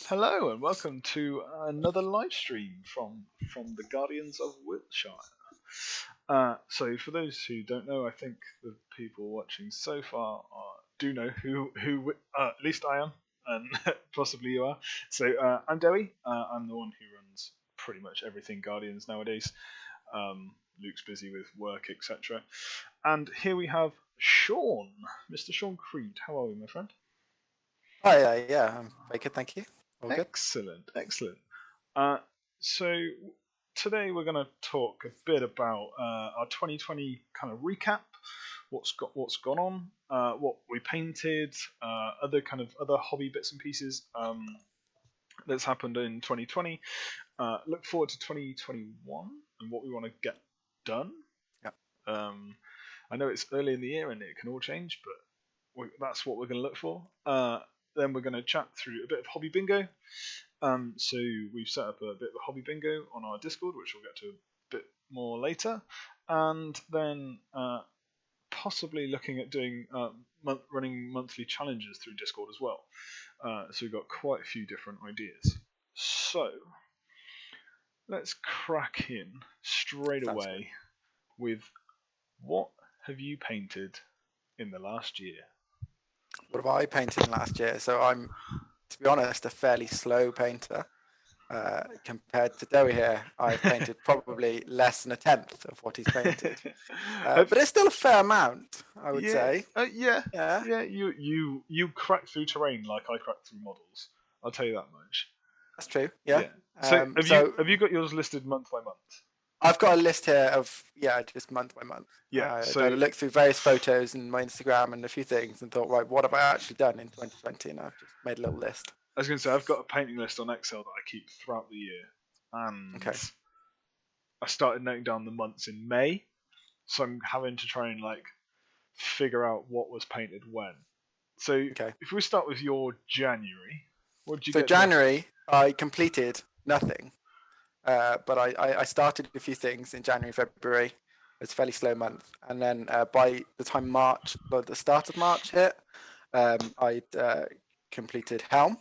Hello and welcome to another live stream from the Guardians of Wiltshire. For those who don't know, I think the people watching so far do know who at least I am, and possibly you are. I'm Dewi. I'm the one who runs pretty much everything Guardians nowadays. Luke's busy with work, etc. And here we have Sean, Mr. Sean Creed. How are we, my friend? Hi, yeah, I'm very good, thank you. All good. Excellent, excellent. So today we're going to talk a bit about our 2020 kind of recap, what's gone on, what we painted, other hobby bits and pieces that's happened in 2020. Look forward to 2021 and what we want to get done. Yeah. I know it's early in the year and it can all change, but that's what we're going to look for. Then we're going to chat through a bit of hobby bingo. So we've set up a bit of a hobby bingo on our Discord, which we'll get to a bit more later, and then possibly looking at doing running monthly challenges through Discord as well. So we've got quite a few different ideas. So let's crack in straight away with what have you painted in the last year? What have I painted last year? So I'm, to be honest, a fairly slow painter. Compared to Dewi here, I've painted probably less than a tenth of what he's painted. But it's still a fair amount, I would say. Yeah. You crack through terrain like I crack through models. I'll tell you that much. That's true. Yeah. So have you got yours listed month by month? I've got a list here of just month by month. Yeah. So I looked through various photos and my Instagram and a few things and thought, right, what have I actually done in 2020? And I've just made a little list. I was going to say I've got a painting list on Excel that I keep throughout the year, and I started noting down the months in May, so I'm having to try and figure out what was painted when. So if we start with your January, what did you get? So January, I completed nothing. But I started a few things in January, February. It's a fairly slow month. And then by the time the start of March hit, I'd completed Helm.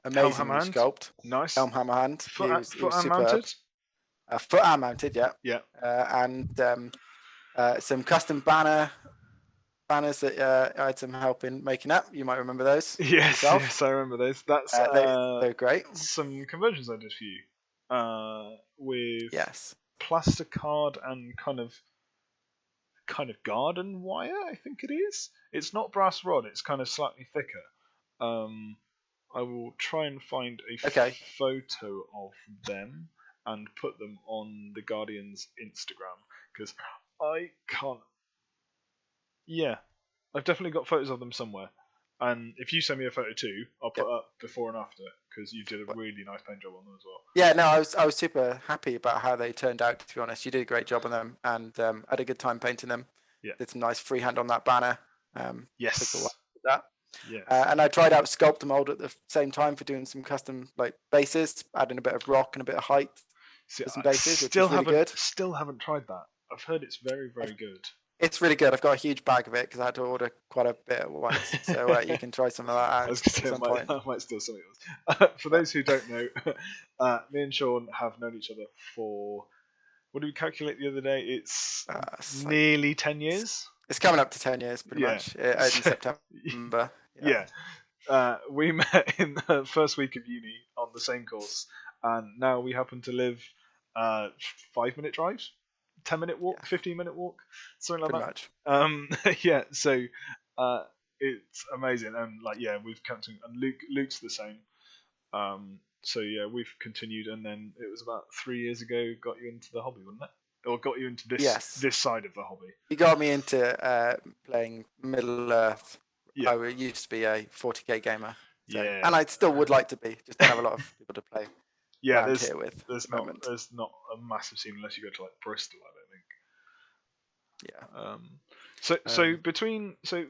Amazing sculpt. Nice. Helm Hammerhand. Foot and mounted? Foot and mounted, yeah. Yeah. And some custom banners that I had some help in making up. You might remember those. Yes, I remember those. That's they're great. Some conversions I did for you. With plasticard and kind of garden wire, I think it is. It's not brass rod, it's kind of slightly thicker. I will try and find a photo of them and put them on the Guardian's Instagram, because I can't. Yeah, I've definitely got photos of them somewhere. And if you send me a photo too, I'll put up before and after, because you did a really nice paint job on them as well. Yeah, no, I was super happy about how they turned out, to be honest. You did a great job on them, and had a good time painting them. Yeah. Did some nice freehand on that banner. Yes. That. Yes. And I tried out sculpt mold at the same time for doing some custom bases, adding a bit of rock and a bit of height for some bases, which is really good. Still haven't tried that. I've heard it's very, very good. It's really good. I've got a huge bag of it because I had to order quite a bit at once. So you can try some of that out at some point. I might steal some of yours. For those who don't know, me and Sean have known each other for, what did we calculate the other day? It's nearly 10 years. It's coming up to 10 years, pretty much, in September. We met in the first week of uni on the same course, and now we happen to live 5-minute drives. 10-minute walk, 15-minute walk, something like that. So it's amazing, and we've kept, and Luke's the same. We've continued, and then it was about 3 years ago got you into the hobby, wasn't it? Or got you into this side of the hobby. You got me into playing Middle Earth. Yeah. I used to be a 40k gamer. And I still would like to be. Just don't have a lot of people to play. Yeah, there's not a massive scene unless you go to Bristol, I don't think. Yeah.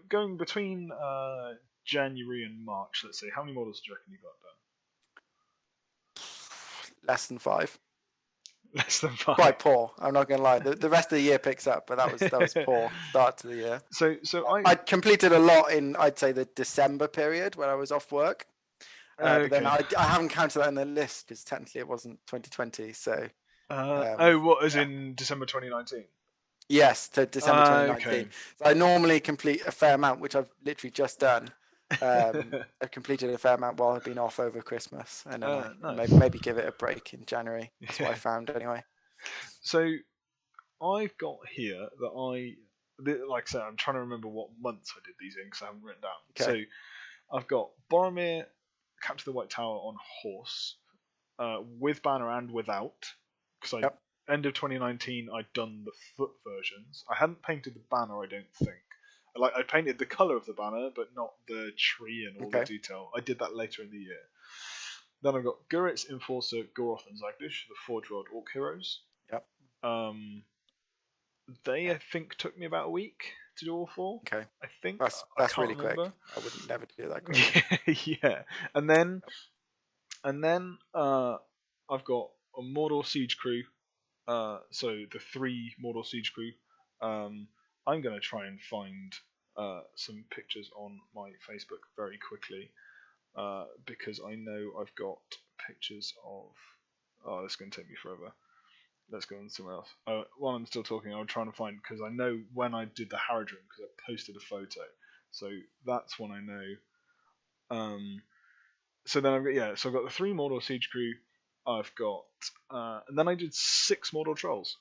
Going between January and March, let's say, how many models do you reckon you got done? Less than 5. Less than 5. Quite poor. I'm not gonna lie. The rest of the year picks up, but that was poor start to the year. So I completed a lot in, I'd say, the December period when I was off work. But then Okay. I haven't counted that in the list because technically it wasn't 2020. So What as yeah. in December 2019? Yes, to December 2019. Okay. So I normally complete a fair amount, which I've literally just done. I've completed a fair amount while I've been off over Christmas, and then I Nice. maybe give it a break in January. That's what I Yeah. found anyway. So I've got here that like I said, I'm trying to remember what months I did these in because I haven't written down. Okay. So I've got Boromir, Captain of the White Tower on horse, with banner and without, because Yep. end of 2019 I'd done the foot versions. I hadn't painted the banner, I don't think. I painted the colour of the banner, but not the tree and all the detail. I did that later in the year. Then I've got Guritz, Enforcer, Goroth, and Zagdish, the Forge-World Orc heroes. Yep. They I think took me about a week to do all 4. Okay. I think that's I can't really remember. quick. I wouldn't never do that quick. Yeah, and then I've got a Mordor Siege crew. So the 3 Mordor Siege crew. I'm gonna try and find some pictures on my Facebook very quickly because I know I've got pictures of. Oh, this is gonna take me forever. Let's go on to somewhere else. While I'm still talking, I'm trying to find because I know when I did the Haradrim because I posted a photo, so that's when I know. So then I've got the 3 Mordor Siege crew. I've got, and then I did 6 Mordor Trolls.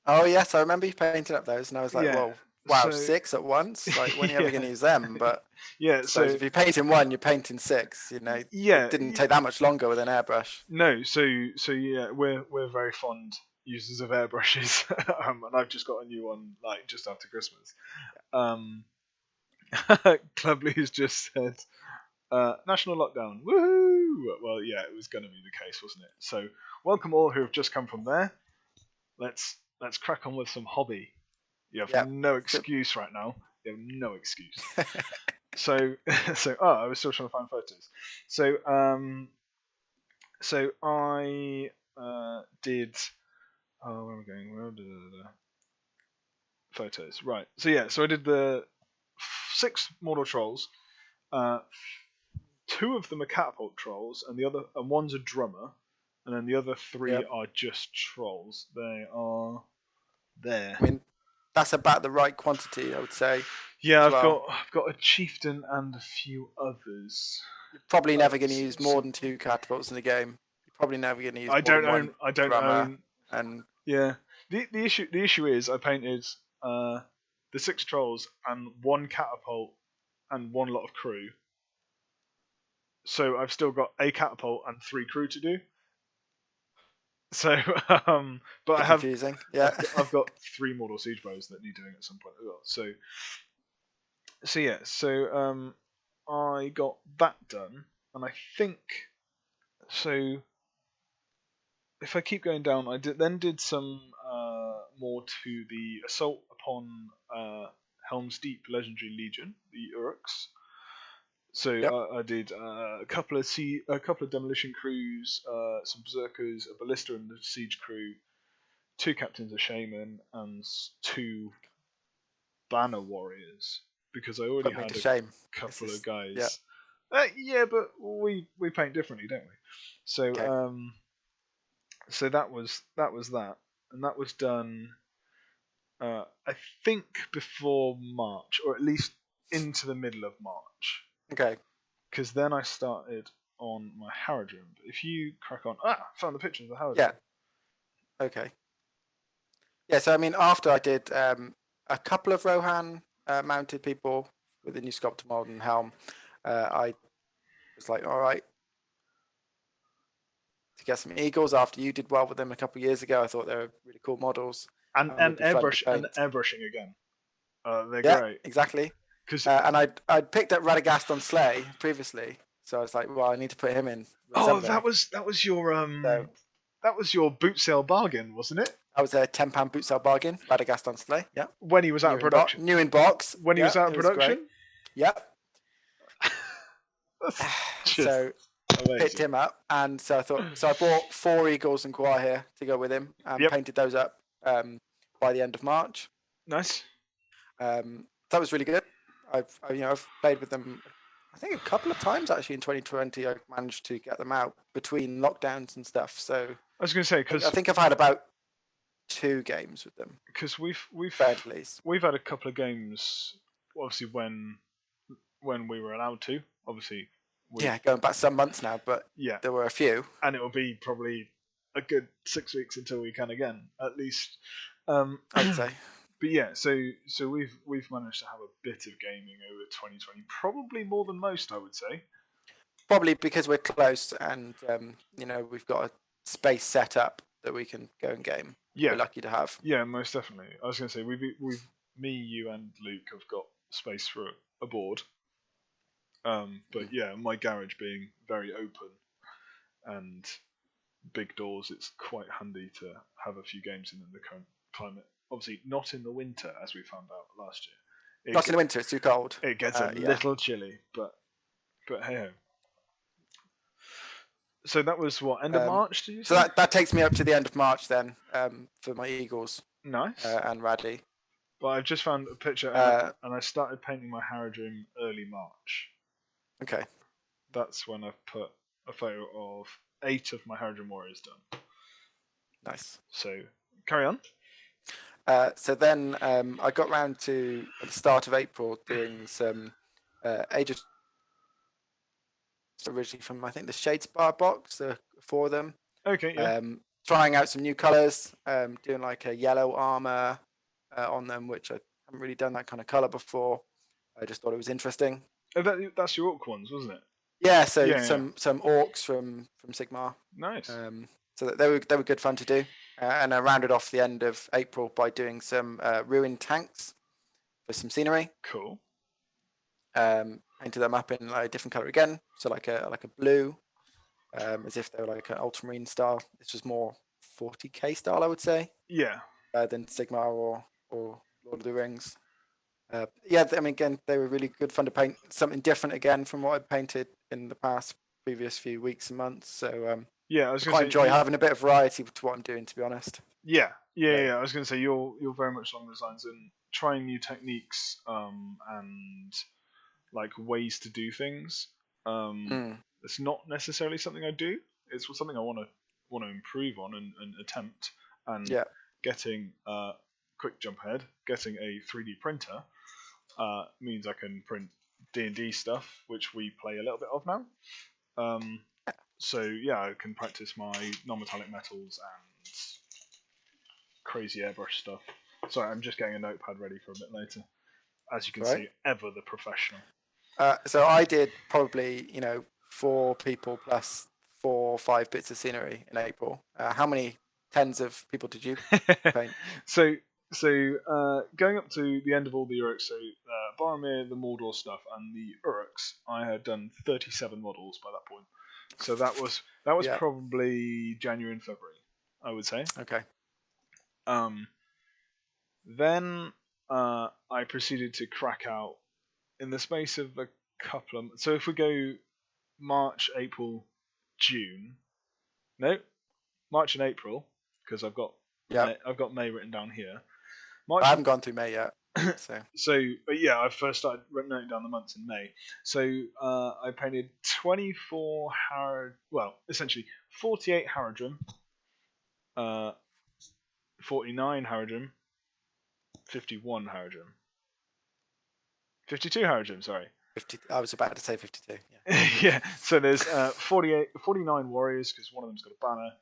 Oh yes, I remember you painted up those, and I was like, Yeah, "Whoa, wow, so, 6 at once! Like, when are you ever going to use them?" But yeah, so if you're painting 1, you're painting 6. You know, it didn't take that much longer with an airbrush. No, so yeah, we're very fond users of airbrushes, and I've just got a new one like just after Christmas. Clubly has just said national lockdown, woohoo! Well, yeah, it was going to be the case, wasn't it? So welcome all who have just come from there. Let's crack on with some hobby. You have no excuse right now. You have no excuse. So I was still trying to find photos. So I did. Oh, where am I going? Photos, right? So yeah, so I did the 6 Mordor trolls. 2 of them are catapult trolls, and one's a drummer, and then the other 3 are just trolls. They are there. I mean, that's about the right quantity, I would say. Yeah, I've got a chieftain and a few others. You're probably never going to use more than 2 catapults in the game. You're probably never going to use. I don't own. And yeah, the issue is I painted the 6 trolls and 1 catapult and 1 lot of crew. So I've still got a catapult and 3 crew to do. So, but I have confusing. Yeah, I've got 3 Mordor Siege bows that need doing at some point as well. So I got that done, and I think so. If I keep going down, I did some more to the assault upon Helm's Deep Legendary Legion, the Uruks. So I did a couple of demolition crews, some berserkers, a ballista and a siege crew, 2 captains of shaman, and 2 banner warriors because I already had a couple of guys. Yeah, but we paint differently, don't we? So so that was that, and that was done. I think before March, or at least into the middle of March. Okay. Because then I started on my Haradrim. But if you crack on, found the picture of the Haradrim. Yeah. Okay. Yeah. So I mean, after I did a couple of Rohan mounted people with the new sculptor mod and helm, I was like, all right, to get some eagles. After you did well with them a couple of years ago, I thought they were really cool models. And airbrushing again. They're great. Exactly. And I'd picked up Radagast on Sleigh previously, so I was like, well, I need to put him in. Oh, that was your that was your boot sale bargain, wasn't it? That was a £10 boot sale bargain. Radagast on Sleigh. Yeah. When he was out of production. New in box. When he was out of production. Yep. So picked him up, and so I bought 4 eagles and Guardians to go with him, and painted those up by the end of March. Nice. That was really good. I've played with them I think a couple of times actually in 2020 I managed to get them out between lockdowns and stuff. So I was going to say I think I've had about 2 games with them. because we've At least. we've had a couple of games, obviously when we were allowed to. Obviously, Yeah, going back some months now, but yeah, there were a few. and it'll be probably a good 6 weeks until we can again, at least. I'd say. But yeah, so we've managed to have a bit of gaming over 2020, probably more than most, I would say. Probably because we're close and we've got a space set up that we can go and game. Yeah, We're lucky to have. yeah, most definitely. I was going to say me, you, and Luke have got space for a board. But yeah, my garage being very open and big doors, it's quite handy to have a few games in the current climate. Obviously, not in the winter, as we found out last year. Not in the winter; it's too cold. It gets a little chilly, but hey ho. So that was what, end of March? Did you say? So that takes me up to the end of March then, for my Eagles. Nice. And Radley. Well, I've just found a picture, and I started painting my Harrogate early March. Okay. That's when I've put a photo of 8 of my Harrogate Warriors done. Nice. So carry on. So then I got round to, at the start of April, doing some Age of originally from, I think, the Shades Bar box, 4 of them. Okay, yeah. Trying out some new colours, doing like a yellow armour on them, which I haven't really done that kind of colour before. I just thought it was interesting. Oh, that's your Orc ones, wasn't it? Yeah, so some orcs from Sigmar. Nice. So they were good fun to do. And I rounded off the end of April by doing some ruined tanks for some scenery. Cool. Painted them up in like a different color again, so like a blue, as if they were like an ultramarine style. This was more 40k style, I would say. Yeah. Than Sigmar or Lord of the Rings. Yeah, I mean, again, they were really good fun to paint. Something different again from what I painted in the previous few weeks and months. So yeah, I was quite enjoy having a bit of variety to what I'm doing, to be honest. Yeah. I was going to say you're very much along those lines and trying new techniques and like ways to do things. It's not necessarily something I do. It's something I want to improve on and attempt. And getting quick jump ahead, getting a 3D printer means I can print D&D stuff, which we play a little bit of now. So yeah, I can practice my non-metallic metals and crazy airbrush stuff. Sorry, I'm just getting a notepad ready for a bit later. As you can see, ever the professional. So I did probably 4 people plus 4 or 5 bits of scenery in April. How many tens of people did you paint? So going up to the end of all the Uruks, so Boromir, the Mordor stuff, and the Uruks, I had done 37 models by that point. So that was probably January and February, I would say. Okay. Then I proceeded to crack out in the space of a couple of. So if we go March, April, June, March and April, because I've got May written down here. I haven't gone through May yet. But yeah, I first started noting down the months in May. So I painted 24 essentially 48 Haradrim, 49 Haradrim, 51 Haradrim, 52 Haradrim, sorry. 50, I was about to say 52. Yeah. Yeah. So there's 49 warriors because one of them's got a banner,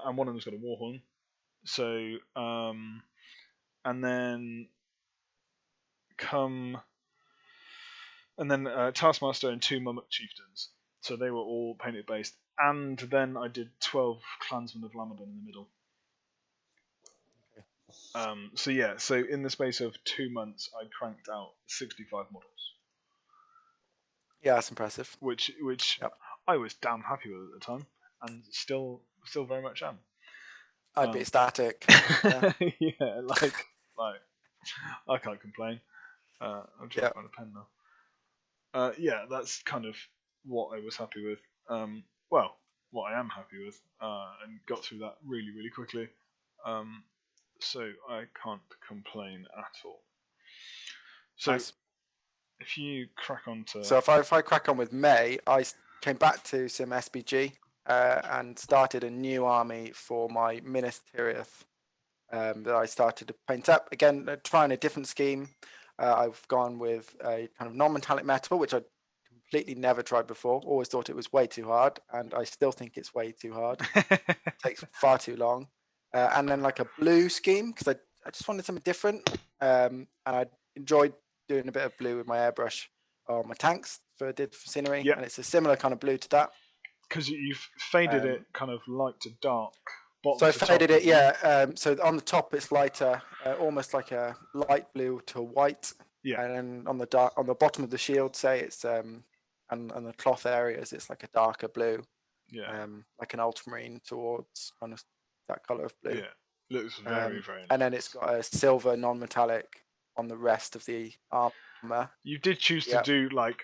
and one of them's got a warhorn. So and then Taskmaster and 2 Mummock chieftains. So they were all painted based, and then I did 12 clansmen of Lamadon in the middle. So in the space of 2 months, I cranked out 65 models. Yeah, that's impressive. Which I was damn happy with at the time, and still very much am. I'd be ecstatic. Yeah, like I can't complain. I'm trying to find a pen now. Yeah, that's kind of what I was happy with. What I am happy with, and got through that really, really quickly. So I can't complain at all. So, nice. if you crack on to... So if I crack on with May, I came back to some SBG and started a new army for my Minas Tirith that I started to paint up. Again, trying a different scheme. I've gone with a kind of non-metallic metal, which I completely never tried before. Always thought it was way too hard, and I still think it's way too hard. It takes far too long. And then like a blue scheme, because I just wanted something different. And I enjoyed doing a bit of blue with my airbrush on my tanks for scenery. Yep. And it's a similar kind of blue to that. Because you've faded it kind of light to dark. So I faded it, yeah. So on the top it's lighter, almost like a light blue to white. Yeah. And then on the bottom of the shield, say it's and the cloth areas, it's like a darker blue. Yeah. Like an ultramarine towards kind of that color of blue. Yeah. Looks very, very nice. And then it's got a silver non-metallic on the rest of the armor. You did choose to do like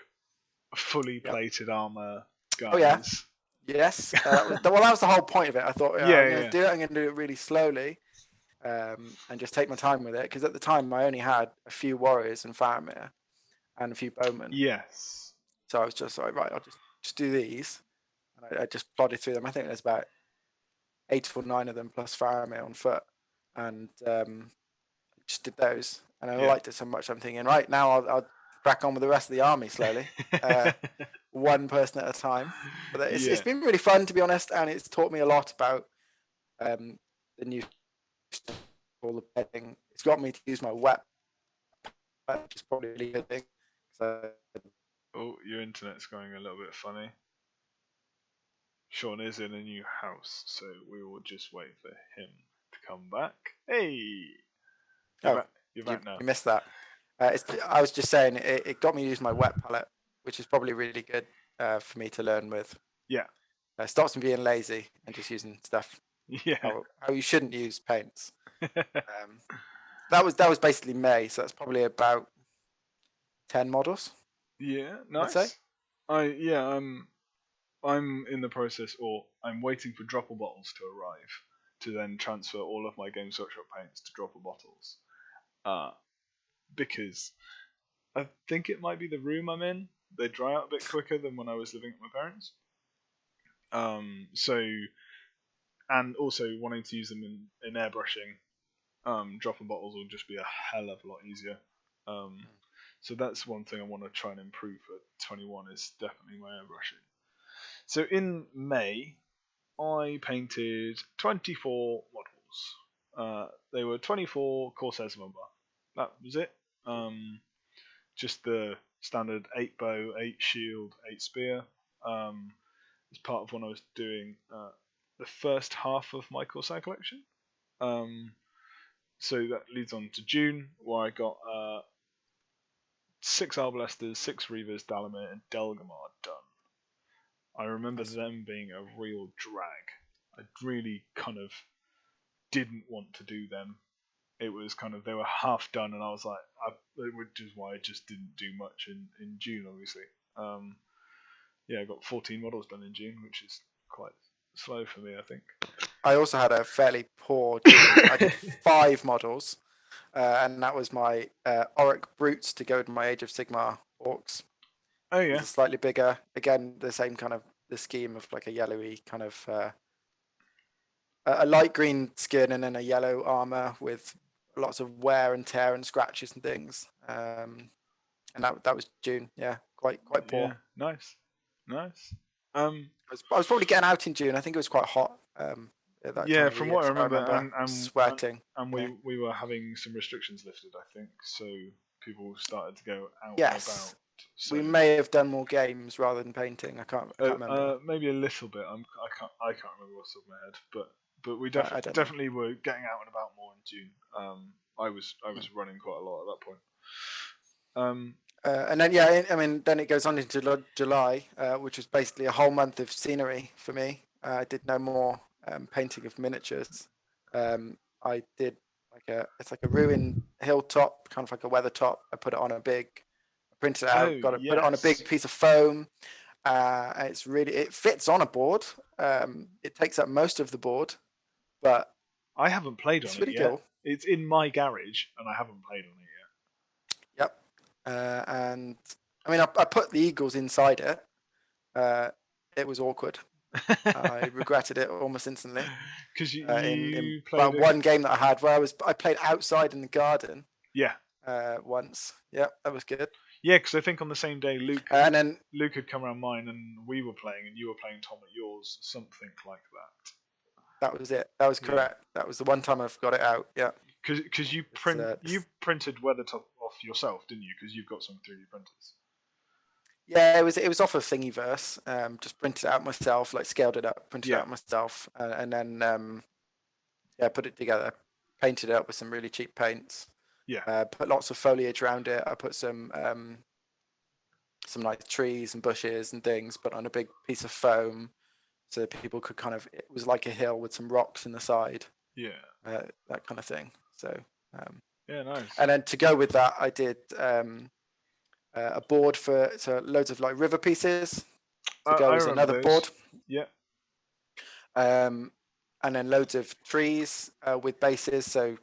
fully plated armor, guys. Oh yeah. Yes. Well, that was the whole point of it. I thought, I'm going to do it really slowly, and just take my time with it. Because at the time, I only had a few warriors and Faramir, and a few bowmen. Yes. So I was just like, right, I'll just do these, and I just plodded through them. I think there's about 8 or 9 of them plus Faramir on foot, and just did those. And I liked it so much. I'm thinking, right now I'll crack on with the rest of the army slowly. One person at a time, but it's been really fun, to be honest, and it's taught me a lot about the new all the bedding. It's got me to use my weapon, which is probably a really good thing. So... Oh, your internet's going a little bit funny. Sean is in a new house, so we will just wait for him to come back. Hey, you're back now. You missed that. I was just saying it got me to use my wet palette, which is probably really good for me to learn with. Yeah. Stops me being lazy and just using stuff. Yeah. How you shouldn't use paints. That was basically May, so that's probably about 10 models. Yeah, nice. I'd say. I'm in the process, or I'm waiting for dropper bottles to arrive to then transfer all of my Games Workshop paints to dropper bottles. Because I think it might be the room I'm in. They dry out a bit quicker than when I was living at my parents'. And also wanting to use them in airbrushing, dropper bottles will just be a hell of a lot easier. So that's one thing I want to try and improve for 21 is definitely my airbrushing. So in May, I painted 24 models. They were 24 Corsairs number. That was it. Just the standard 8 bow, 8 shield, 8 spear. As part of when I was doing the first half of my Corsair collection. So that leads on to June, where I got 6 Arbalesters, 6 Reavers, Dalamir, and Delgamar done. I remember them being a real drag. I really kind of didn't want to do them. It was kind of, they were half done, and I was like, which is why I just didn't do much in June, obviously. I got 14 models done in June, which is quite slow for me, I think. I also had a fairly poor June. I did 5 models, and that was my Auric Brutes to go with my Age of Sigmar Orcs. Oh yeah. Slightly bigger. Again, the same kind of the scheme of like a yellowy kind of a light green skin and then a yellow armor with lots of wear and tear and scratches and things. And that was June. Yeah, quite poor. Yeah, nice. I was probably getting out in June. I think it was quite hot. Yeah, from what I remember, and sweating. And we were having some restrictions lifted, I think, so people started to go out and about. So. We may have done more games rather than painting. I can't remember. Maybe a little bit. I can't remember what's off my head, but we definitely were getting out and about more in June. I was running quite a lot at that point. And then then it goes on into July, which was basically a whole month of scenery for me. I did no more painting of miniatures. I did it's like a ruined hilltop, kind of like a weather top. I put it on printed it out, put it on a big piece of foam. It fits on a board. It takes up most of the board, but I haven't played on it yet. Cool. It's in my garage, and I haven't played on it yet. Yep. and I mean, I put the eagles inside it. It was awkward. I regretted it almost instantly. Because In you played one game that I had where I played outside in the garden. Yeah. Once. Yeah, that was good. Yeah, because I think on the same day Luke had come around mine and we were playing, and you were playing Tom at yours, something like that. That was it. That was correct. Yeah. That was the one time I've got it out. Yeah. Because you printed Weathertop off yourself, didn't you? Because you've got some 3D printers. Yeah, it was off of Thingiverse. Just printed it out myself, like scaled it up, printed it out myself, and then put it together, painted it up with some really cheap paints. Yeah. Put lots of foliage around it. I put some like trees and bushes and things, but on a big piece of foam, so that people could it was like a hill with some rocks in the side. Yeah. That kind of thing. So. Yeah, nice. And then to go with that, I did a board for loads of like river pieces. To go as another board. Yeah. And then loads of trees with bases. So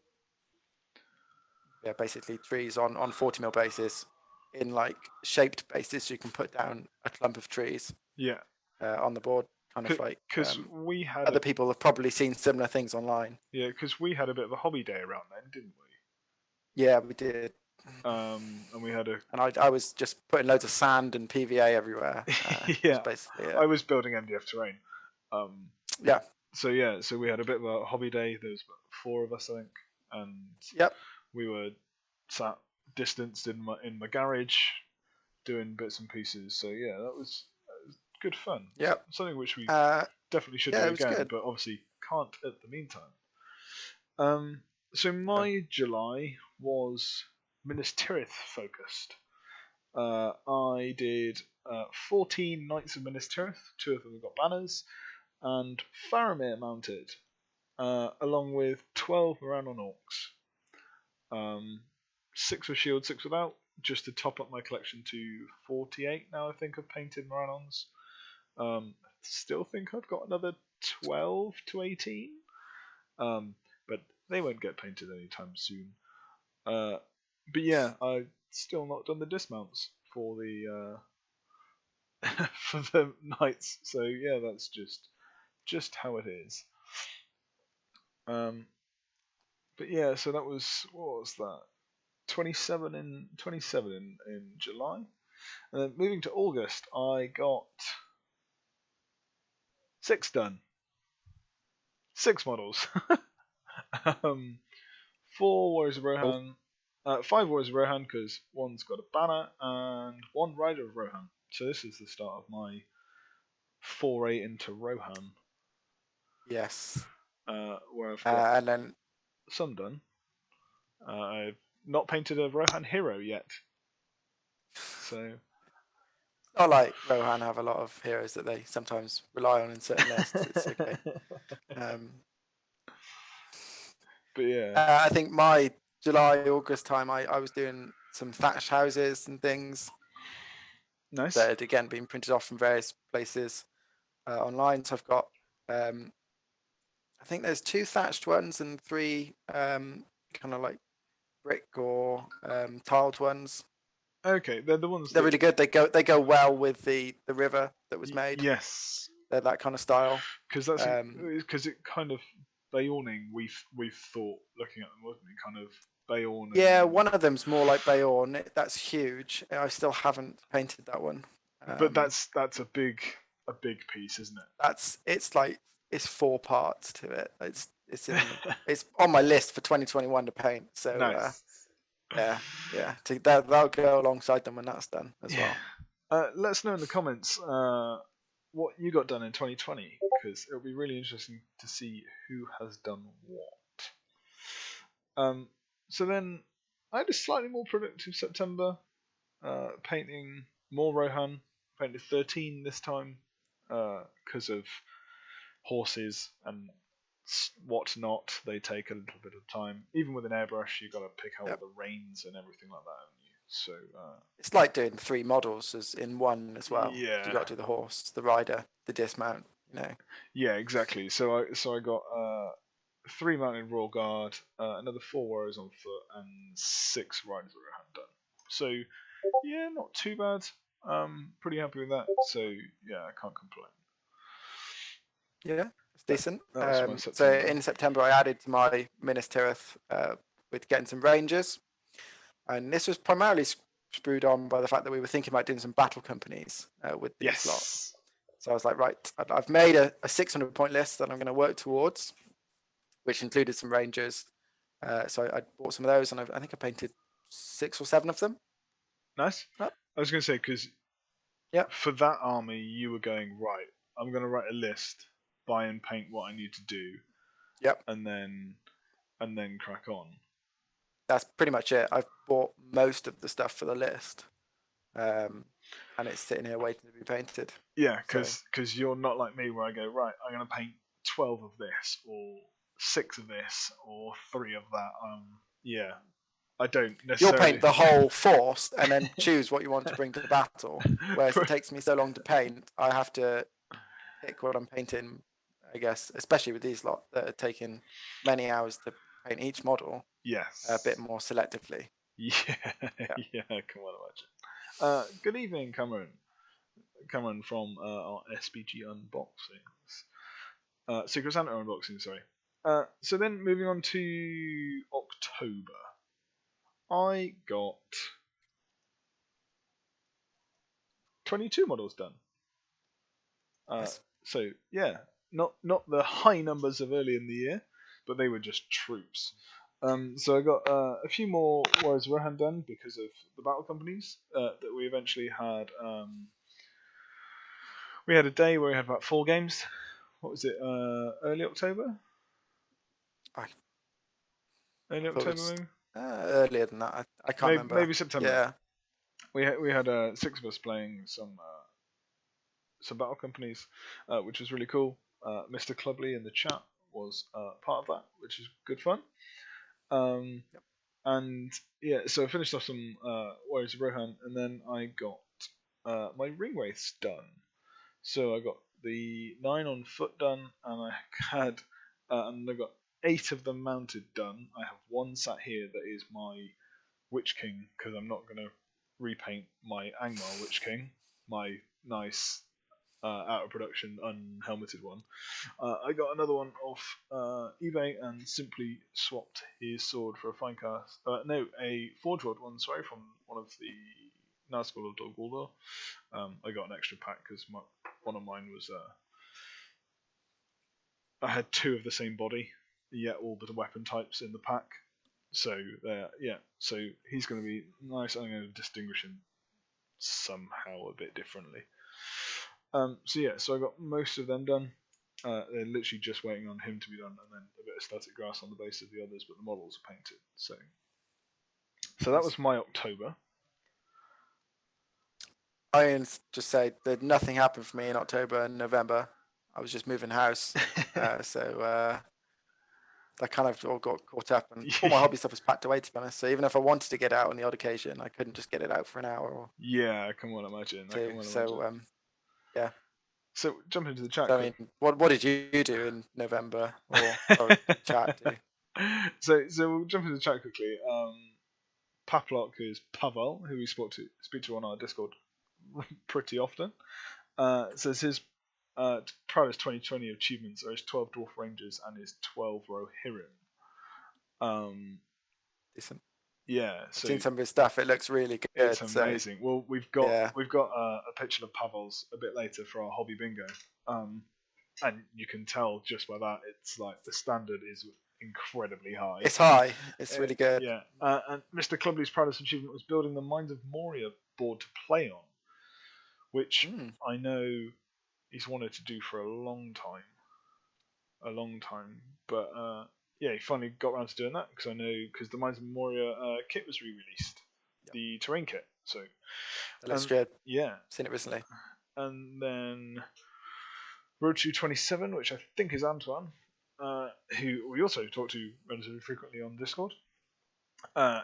yeah, basically trees on 40mm bases in like shaped bases, so you can put down a clump of trees. Yeah. On the board, kind of like because we had other people have probably seen similar things online. Yeah, because we had a bit of a hobby day around then, didn't we? Yeah, we did. And we had and I was just putting loads of sand and PVA everywhere. Yeah, basically it. I was building MDF terrain. Yeah. So we had a bit of a hobby day. There was about 4 of us, I think, and we were sat distanced in my garage, doing bits and pieces. So yeah, that was good fun. Yeah, something which we definitely should do again, but obviously can't at the meantime. So my July was Minas Tirith focused. I did 14 Knights of Minas Tirith. 2 of them got banners, and Faramir mounted, along with 12 Morannon Orcs. 6 with shield, 6 without, just to top up my collection to 48 now, I think, of painted Morannons. Still think I've got another 12 to 18, but they won't get painted anytime soon. But yeah, I've still not done the dismounts for the for the knights. So yeah, that's just how it is. But yeah, so that was, what was that? 27 in July, and then moving to August, I got 6 done. 6 models. 4 Warriors of Rohan, 5 Warriors of Rohan, because one's got a banner, and 1 Rider of Rohan. So this is the start of my foray into Rohan. Yes. Where I've got and then some done. I've not painted a Rohan hero yet. So. Not like Rohan have a lot of heroes that they sometimes rely on in certain lists. It's okay. But yeah. I think my July, August time, I was doing some thatched houses and things. Nice. That had again been printed off from various places online. So I've got, I think there's 2 thatched ones and 3 kind of like brick or tiled ones. Okay, they're the ones. They're really good. They go well with the river that was made. Yes, they're that kind of style. Because that's because it kind of Bayorning. We've thought, looking at them, wasn't it? Kind of Bayorn. Yeah, one of them's more like Bayorn. That's huge. I still haven't painted that one. But that's a big piece, isn't it? It's 4 parts to it. It's on my list for 2021 to paint. So nice. Yeah. That'll go alongside them when that's done as well. Let us know in the comments what you got done in 2020, because it'll be really interesting to see who has done what. So then I had a slightly more productive September, painting more Rohan. Painted 13 this time because of horses and whatnot. They take a little bit of time. Even with an airbrush, you got to pick out all the reins and everything like that, haven't you? So it's like doing 3 models as in one as well. Yeah, you got to do the horse, the rider, the dismount. Yeah, exactly. So I got 3 mounted Royal Guard, another 4 warriors on foot, and 6 riders of Rohan done. So Yeah, not too bad. Pretty happy with that. So yeah, I can't complain. Yeah, it's decent. That was my So September. in September, I added to my Minas Tirith with getting some Rangers, and this was primarily screwed on by the fact that we were thinking about doing some battle companies with these lot. Yes. So I was like, right, I've made a 600 point list that I'm going to work towards, which included some Rangers. So I bought some of those, and I think I painted 6 or 7 of them. Nice. Oh. I was going to say, because for that army, you were going, right, I'm going to write a list, buy and paint what I need to do. Yep. And then crack on. That's pretty much it. I've bought most of the stuff for the list. And it's sitting here waiting to be painted. Yeah, because you're not like me where I go, right, I'm going to paint 12 of this, or 6 of this, or 3 of that. Yeah. I don't necessarily. You'll paint the whole force and then choose what you want to bring to the battle. Whereas it takes me so long to paint, I have to pick what I'm painting, I guess, especially with these lot that are taking many hours to paint each model. Yes. A bit more selectively. Yeah, yeah, come on, imagine. Good evening, Cameron. Cameron from our SBG unboxings. Secret Santa unboxing, sorry. So then moving on to October. I got 22 models done. Nice. So yeah, not the high numbers of early in the year, but they were just troops. So I got a few more Warriors of Rohan done because of the battle companies that we eventually had. We had a day where we had about 4 games. What was it? Early October? Early October, maybe? Earlier than that. I can't remember. Maybe September. Yeah. We had 6 of us playing some battle companies, which was really cool. Mr. Clubley in the chat was part of that, which is good fun. Yep. And yeah, so I finished off some Warriors of Rohan, and then I got my ring wraiths done. So I got the 9 on foot done, and I got 8 of them mounted done. I have 1 sat here that is my Witch King, because I'm not going to repaint my Angmar Witch King, my nice out of production unhelmeted one. I got another one off eBay and simply swapped his sword for a fine cast. A Forge Rod one, sorry, from one of the Nazgul of Dol Guldur. I got an extra pack because one of mine was. I had 2 of the same body, yet all the weapon types in the pack. So so he's going to be nice. I'm going to distinguish him somehow a bit differently. So I got most of them done. They're literally just waiting on him to be done, and then a bit of static grass on the base of the others, but the models are painted. So that was my October. I can just say that nothing happened for me in October and November. I was just moving house, so I kind of all got caught up, and all my hobby stuff was packed away, to be honest. So even if I wanted to get out on the odd occasion, I couldn't just get it out for an hour or. Yeah, I can well imagine. Yeah. So jump into the chat. So, I mean, what did you do in November or chat do? So we'll jump into the chat quickly. Paplock is Pavel, who we speak to on our Discord pretty often. Says his proudest 2020 achievements are his 12 Dwarf Rangers and his 12 Rohirrim. Decent. Yeah, I've seen some of his stuff. It looks really good. It's amazing. Well, we've got a picture of Pavel's a bit later for our hobby bingo, and you can tell just by that it's like the standard is incredibly high. It's high. It's really good. Yeah. And Mr. Clubley's proudest achievement was building the Minds of Moria board to play on, which I know he's wanted to do for a long time. But he finally got around to doing that because the Minds of Moria kit was re-released, the terrain kit. So it looks good. Yeah, seen it recently. And then Road to 27, which I think is Antoine, who we also talk to relatively frequently on Discord.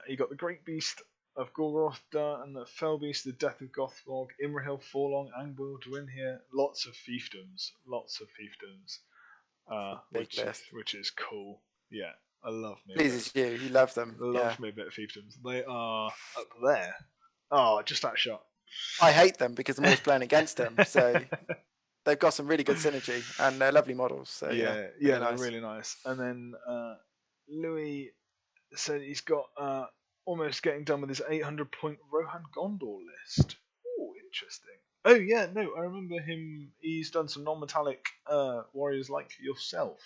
He got the Great Beast of Gorgoroth and the Fell Beast, the Death of Gothmog, Imrahil, Forlong, Angbul, Dwinhir, lots of fiefdoms. Which is cool. Yeah, I love me. Pleases you. You love them. Love me a bit of fiefdoms. They are up there. Oh, just that shot. I hate them because I'm always playing against them. So they've got some really good synergy and they're lovely models. So yeah, really they're nice. really nice. And then Louis said he's got almost getting done with his 800-point Rohan Gondor list. Oh, interesting. Oh yeah, no, I remember him. He's done some non-metallic warriors like yourself.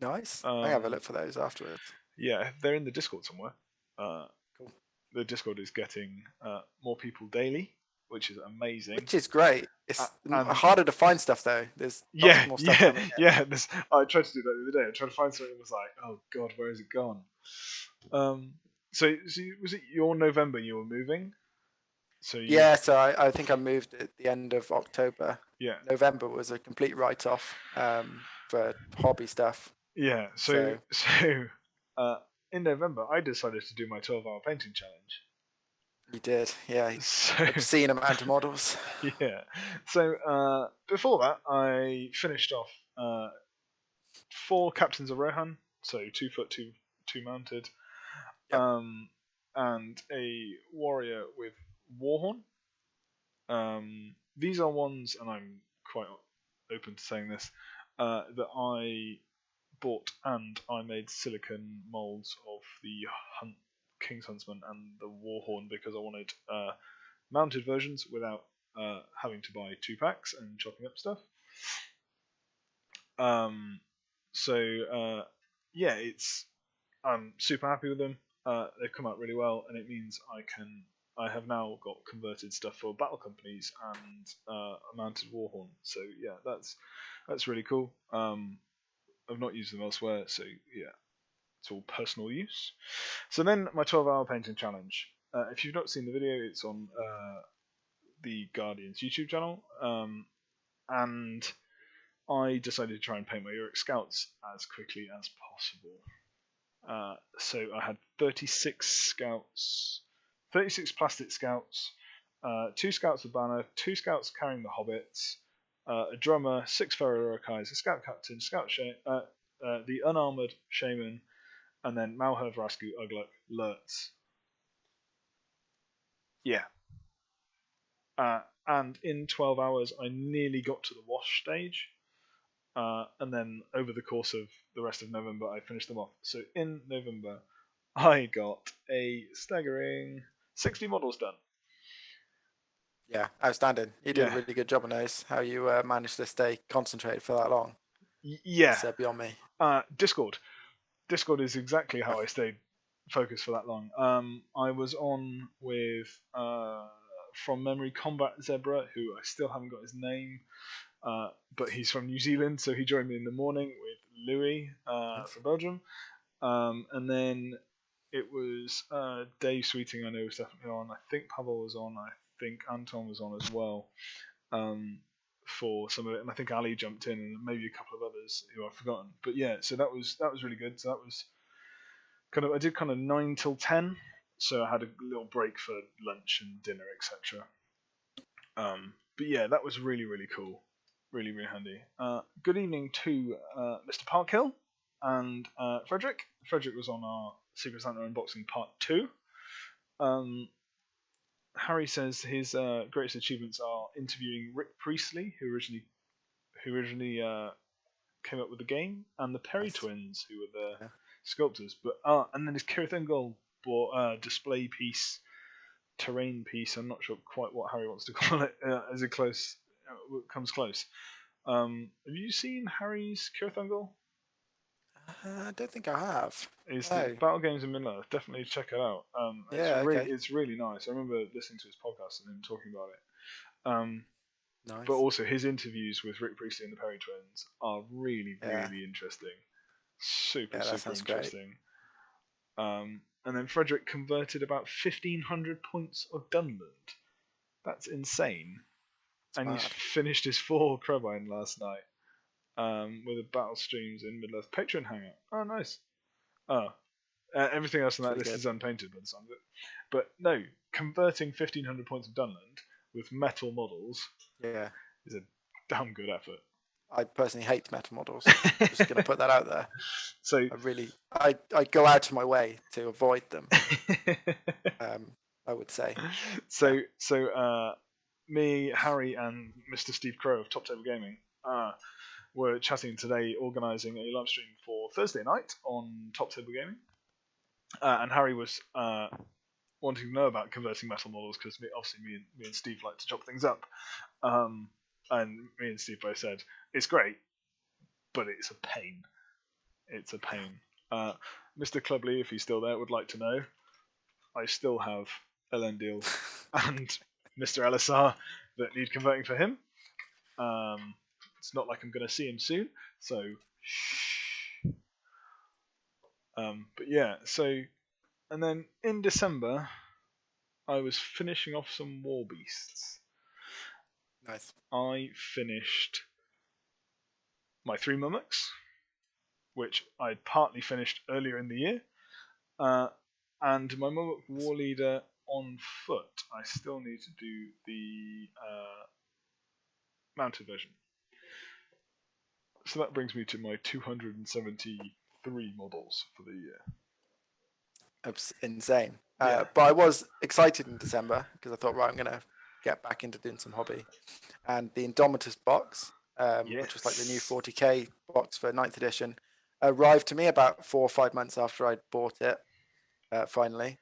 Nice. I have a look for those afterwards. Yeah, they're in the Discord somewhere. Cool. The Discord is getting more people daily, which is amazing. Which is great. It's harder to find stuff though. There's lots more stuff coming in. Yeah. I tried to do that the other day. I tried to find something and was like, oh god, where has it gone? So was it your November you were moving? So I think I moved at the end of October. Yeah. November was a complete write-off for hobby stuff. Yeah. So in November I decided to do my 12-hour painting challenge. You did, yeah. Obscene amount of models. Yeah. So before that, I finished off 4 captains of Rohan, so 2 foot, 2 mounted, yep. And a warrior with Warhorn. These are ones, and I'm quite open to saying this, that I bought and I made silicon molds of the King's Huntsman and the Warhorn because I wanted mounted versions without having to buy 2 packs and chopping up stuff. I'm super happy with them. They've come out really well, and it means I have now got converted stuff for battle companies and a mounted Warhorn. So yeah, that's really cool. I've not used them elsewhere, so yeah, it's all personal use. So then my 12-hour painting challenge. If you've not seen the video, it's on the Guardians YouTube channel, and I decided to try and paint my Uric Scouts as quickly as possible. So I had 36 plastic scouts, 2 scouts with banner, 2 scouts carrying the hobbits, a drummer, 6 feral Urukais, a scout captain, the unarmored shaman, and then Malherv, Rasku, Ugluk, Lurtz. Yeah. And in 12 hours, I nearly got to the wash stage. And then over the course of the rest of November, I finished them off. So in November, I got a staggering 60 models done. Yeah, outstanding. You did a really good job on those. How you managed to stay concentrated for that long. Yeah. It's beyond me. Discord is exactly how I stayed focused for that long. I was on with from memory Combat Zebra, who I still haven't got his name, but he's from New Zealand, so he joined me in the morning with Louis from Belgium, and then it was Dave Sweeting. I know was definitely on. I think Pavel was on. I think Anton was on as well for some of it, and I think Ali jumped in, and maybe a couple of others who I've forgotten. But yeah, so that was really good. So that was I did 9 till 10, so I had a little break for lunch and dinner, etc. But yeah, that was really cool, really handy. Good evening to Mr. Parkhill and Frederick. Frederick was on our Secret Santa unboxing part 2. Harry says his greatest achievements are interviewing Rick Priestley, who originally came up with the game, and the Perry twins, who were the sculptors. But and then his Kirith Ungol bought display piece, terrain piece. I'm not sure quite what Harry wants to call it. As it comes close. Have you seen Harry's Kirith Ungol? I don't think I have. It's the Battle Games in Middle-earth. Definitely check it out. It's really nice. I remember listening to his podcast and him talking about it. Nice. But also his interviews with Rick Priestley and the Perry twins are really interesting. Super interesting. And then Frederick converted about 1,500 points of Dunland. That's insane. And he finished his 4 Crabine last night. With the battle streams in Middle-earth Patreon Hangout. Oh, nice. Everything else on that list is unpainted by the sound of it. But no, converting 1,500 points of Dunland with metal models is a damn good effort. I personally hate metal models. I'm just going to put that out there. So I go out of my way to avoid them. I would say. So me, Harry, and Mr. Steve Crow of Top Table Gaming were chatting today, organising a live stream for Thursday night on Top Table Gaming. And Harry was wanting to know about converting metal models because obviously me and Steve like to chop things up. And me and Steve both said it's great, but it's a pain. It's a pain. Mr. Clubley, if he's still there, would like to know. I still have Elendil and Mr. LSR that need converting for him. It's not like I'm going to see him soon, so shh. But yeah, so, and then in December, I was finishing off some War Beasts. Nice. I finished my 3 Mummoks, which I'd partly finished earlier in the year, and my Mummok War Leader on foot. I still need to do the mounted version. So that brings me to my 273 models for the year. That's insane. Yeah. But I was excited in December because I thought, right, I'm going to get back into doing some hobby. And the Indomitus box, which was like the new 40k box for 9th edition, arrived to me about 4 or 5 months after I'd bought it, finally.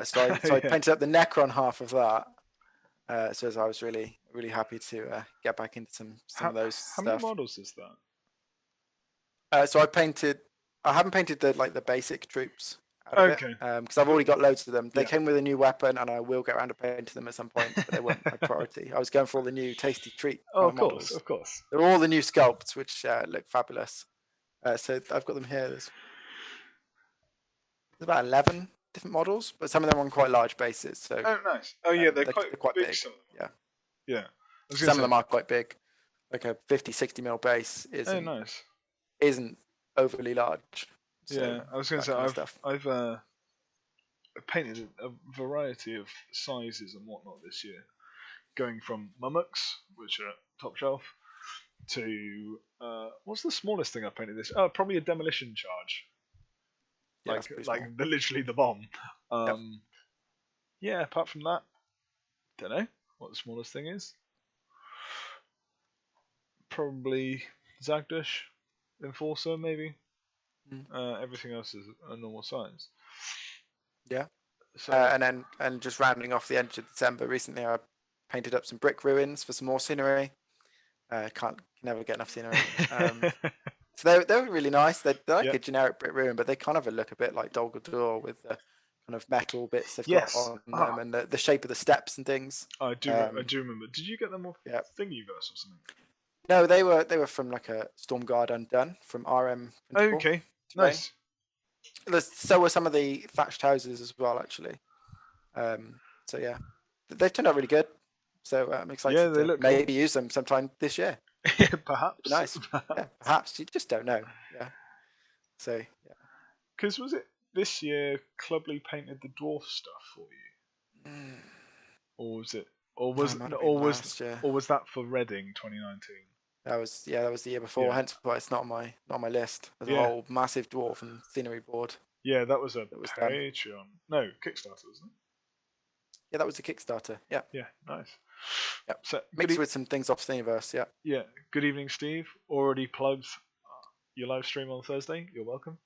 So I painted up the Necron half of that. So I was really, really happy to get back into some of those How many models is that? So I haven't painted the basic troops out of it, because I've already got loads of them. They came with a new weapon, and I will get around to painting them at some point, but they weren't my priority. I was going for all the new tasty treat models. Of course. They're all the new sculpts, which look fabulous. So I've got them here. There's about 11 different models, but some of them are on quite large bases. So nice. Oh yeah, they're quite big. Yeah. Some of them are quite big. Like a 50-60 mil base isn't overly large. So yeah, I was going to say I've painted a variety of sizes and whatnot this year, going from Mummoks, which are top shelf, to what's the smallest thing I've painted this? Oh, probably a demolition charge. Literally the bomb. Yeah. Apart from that, don't know what the smallest thing is. Probably Zagdush, Enforcer, maybe. Everything else is a normal size. Yeah. So, and just rounding off the end of December, recently I painted up some brick ruins for some more scenery. Can never get enough scenery. So they were really nice. They're like a generic brick ruin, but they kind of look a bit like Dol Guldur with the kind of metal bits they've got on them, and the shape of the steps and things. I do remember. Did you get them off Thingiverse or something? No, they were from like a Stormguard Undone from RM. Oh, okay, nice. So were some of the thatched houses as well, actually. So yeah, they've turned out really good. So I'm excited to maybe use them sometime this year. Perhaps. Nice. Yeah, perhaps. You just don't know. Yeah. So yeah. Because was it this year Clubley painted the dwarf stuff for you? Or was it? Or was that for Reading 2019? That was the year before. Yeah. Hence why it's not on my list. There's a whole massive dwarf and scenery board. Yeah, that was Patreon. No, Kickstarter, wasn't it? Yeah, that was the Kickstarter. Yeah. Yeah, nice. Yep. So mixed with some things off Thingiverse. Yeah. Yeah. Good evening, Steve. Already plugged your live stream on Thursday. You're welcome.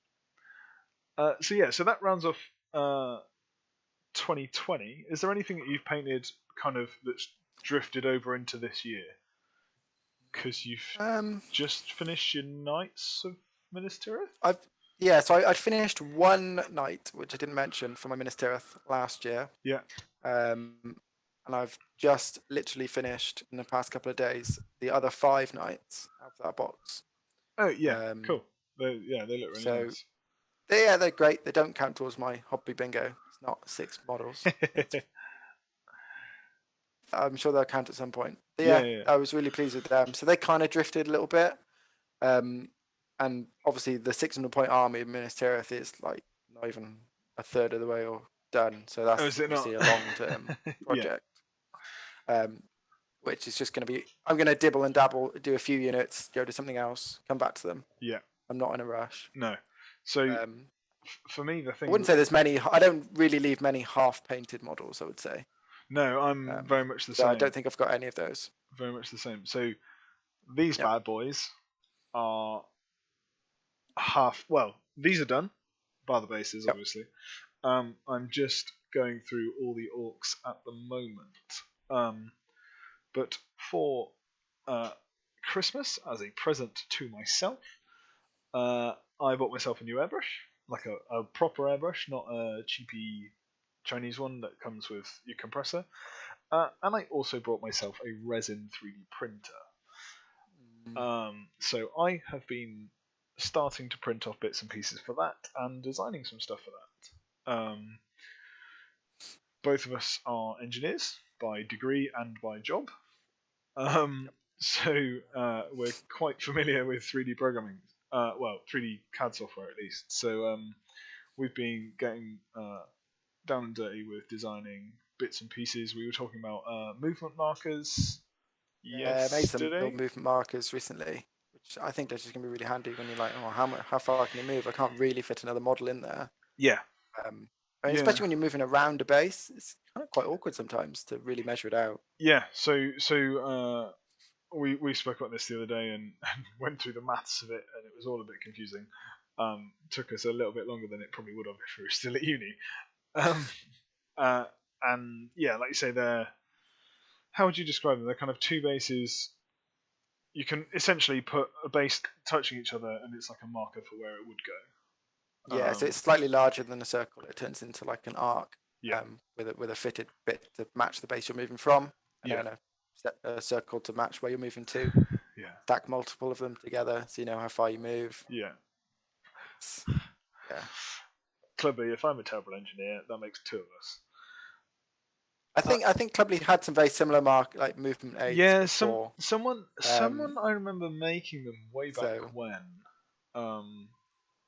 So that rounds off 2020. Is there anything that you've painted kind of that's drifted over into this year? Because you've just finished your Knights of Minas Tirith? So I finished one night, which I didn't mention, for my Minas Tirith last year. Yeah. And I've just literally finished in the past couple of days the other 5 nights out of that box. Oh yeah, cool. They look really nice. They're great. They don't count towards my hobby bingo. It's not 6 models. I'm sure they'll count at some point. But yeah, I was really pleased with them. So they kind of drifted a little bit. And obviously the 600 point army of Minas Tirith is like not even a third of the way or done. So that's obviously a long-term project. Which is just going to be, I'm going to dibble and dabble, do a few units, go to something else, come back to them. Yeah. I'm not in a rush. No. So for me, the I thing. wouldn't say there's many. I don't really leave many half-painted models, I would say. No, I'm very much the So same. I don't think I've got any of those. Very much the same. So these bad boys are half. Well, these are done, bar the bases, obviously. I'm just going through all the orcs at the moment. But for Christmas, as a present to myself, I bought myself a new airbrush, like a proper airbrush, not a cheapy Chinese one that comes with your compressor. And I also bought myself a resin 3D printer. So I have been starting to print off bits and pieces for that and designing some stuff for that. Both of us are engineers by degree and by job. So we're quite familiar with 3D programming. 3D CAD software at least. So we've been getting down and dirty with designing bits and pieces. We were talking about movement markers Yeah, I made some yesterday. little movement markers recently, which I think they're just going to be really handy when you're like, oh, how far can you move? I can't really fit another model in there. Yeah. Especially when you're moving around a base, it's kind of quite awkward sometimes to really measure it out. Yeah. So we spoke about this the other day and went through the maths of it, and it was all a bit confusing. Took us a little bit longer than it probably would have if we were still at uni. And yeah, like you say, how would you describe them? They're kind of two bases. You can essentially put a base touching each other, and it's like a marker for where it would go. Yeah, so it's slightly larger than a circle. It turns into like an arc. Yeah. With a fitted bit to match the base you're moving from, and then a circle to match where you're moving to. Yeah. Stack multiple of them together so you know how far you move. Yeah. Yeah. Clubby, if I'm a terrible engineer, that makes two of us. I think Clubly had some very similar movement aids. Yeah, before. someone I remember making them way back when.